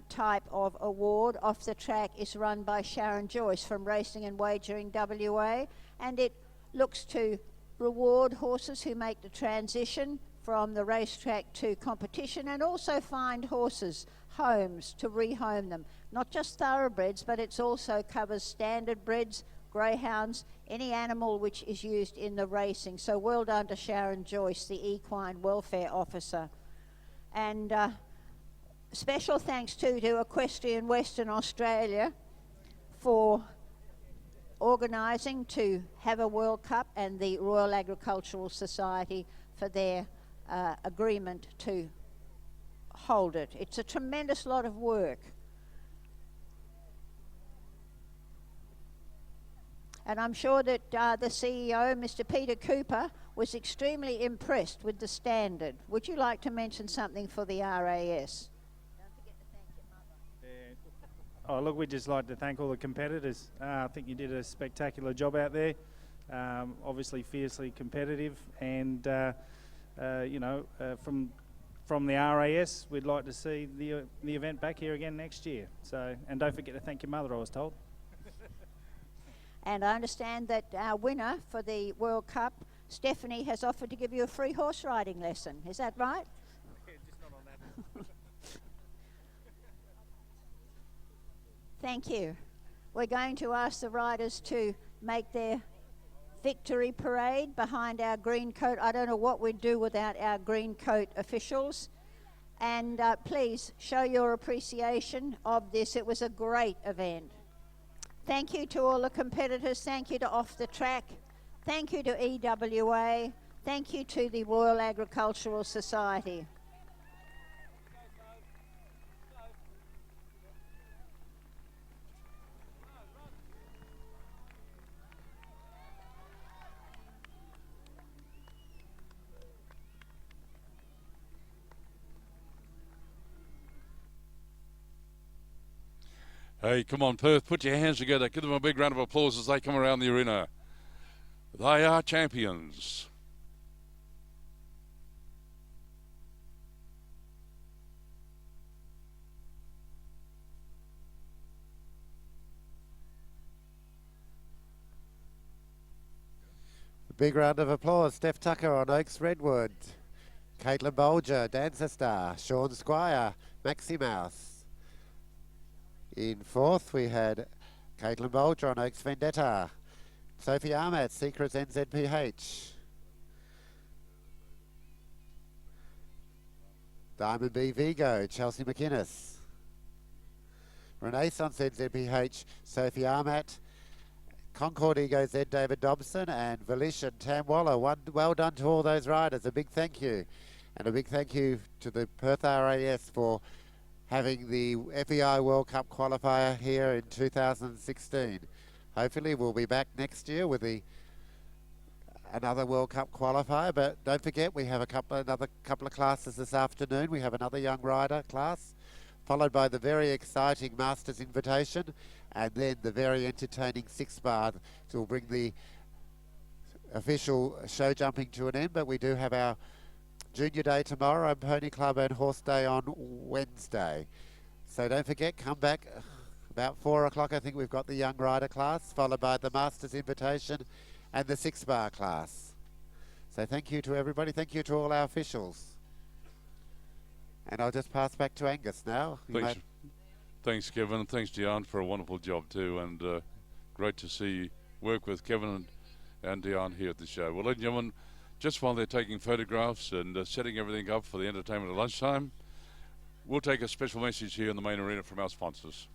type of award. Off the track is run by Sharon Joyce from Racing and Wagering WA, and it looks to reward horses who make the transition from the racetrack to competition, and also find horses homes to rehome them. Not just thoroughbreds, but it also covers standard breds, greyhounds, any animal which is used in the racing. So well done to Sharon Joyce, the Equine Welfare Officer. And special thanks to Equestrian Western Australia for organising to have a World Cup, and the Royal Agricultural Society for their agreement to hold it. It's a tremendous lot of work. And I'm sure that the CEO, Mr. Peter Cooper, was extremely impressed with the standard. Would you like to mention something for the RAS? Don't forget to thank your mother. Oh, look, we'd just like to thank all the competitors. I think you did a spectacular job out there. Obviously fiercely competitive, and from the RAS, we'd like to see the event back here again next year. So, and don't forget to thank your mother, I was told. And I understand that our winner for the World Cup, Stephanie, has offered to give you a free horse riding lesson. Is that right? Yeah, just not on that. Thank you. We're going to ask the riders to make their victory parade behind our green coat. I don't know what we'd do without our green coat officials. And please show your appreciation of this. It was a great event. Thank you to all the competitors. Thank you to Off the Track. Thank you to EWA. Thank you to the Royal Agricultural Society. Hey, come on, Perth, put your hands together. Give them a big round of applause as they come around the arena. They are champions. A big round of applause. Steph Tucker on Oaks Redwood. Caitlin Bolger, Dancer Star. Sean Squire, Maxi Mouse. In fourth, we had Caitlin Bolger on Oaks Vendetta. Sophie Ahmed, Secrets NZPH. Diamond B Vigo, Chelsea McInnes. Renaissance NZPH, Sophie Ahmed. Concord Ego Z, David Dobson, and Volition Tam Waller. Well done to all those riders. A big thank you. And a big thank you to the Perth RAS for having the FEI World Cup qualifier here in 2016. Hopefully we'll be back next year with another World Cup qualifier, but don't forget we have another couple of classes this afternoon. We have another young rider class, followed by the very exciting Masters Invitation, and then the very entertaining 6-bar will bring the official show jumping to an end. But we do have our Junior Day tomorrow and Pony Club and Horse Day on Wednesday. So don't forget, come back about 4 o'clock. I think we've got the young rider class, followed by the Masters Invitation and the 6-bar class. So thank you to everybody. Thank you to all our officials. And I'll just pass back to Angus now. Thanks, Kevin. Thanks, Diane, for a wonderful job too. And great to see you work with Kevin and Diane here at the show. Well, ladies and gentlemen, just while they're taking photographs and setting everything up for the entertainment at lunchtime, we'll take a special message here in the main arena from our sponsors.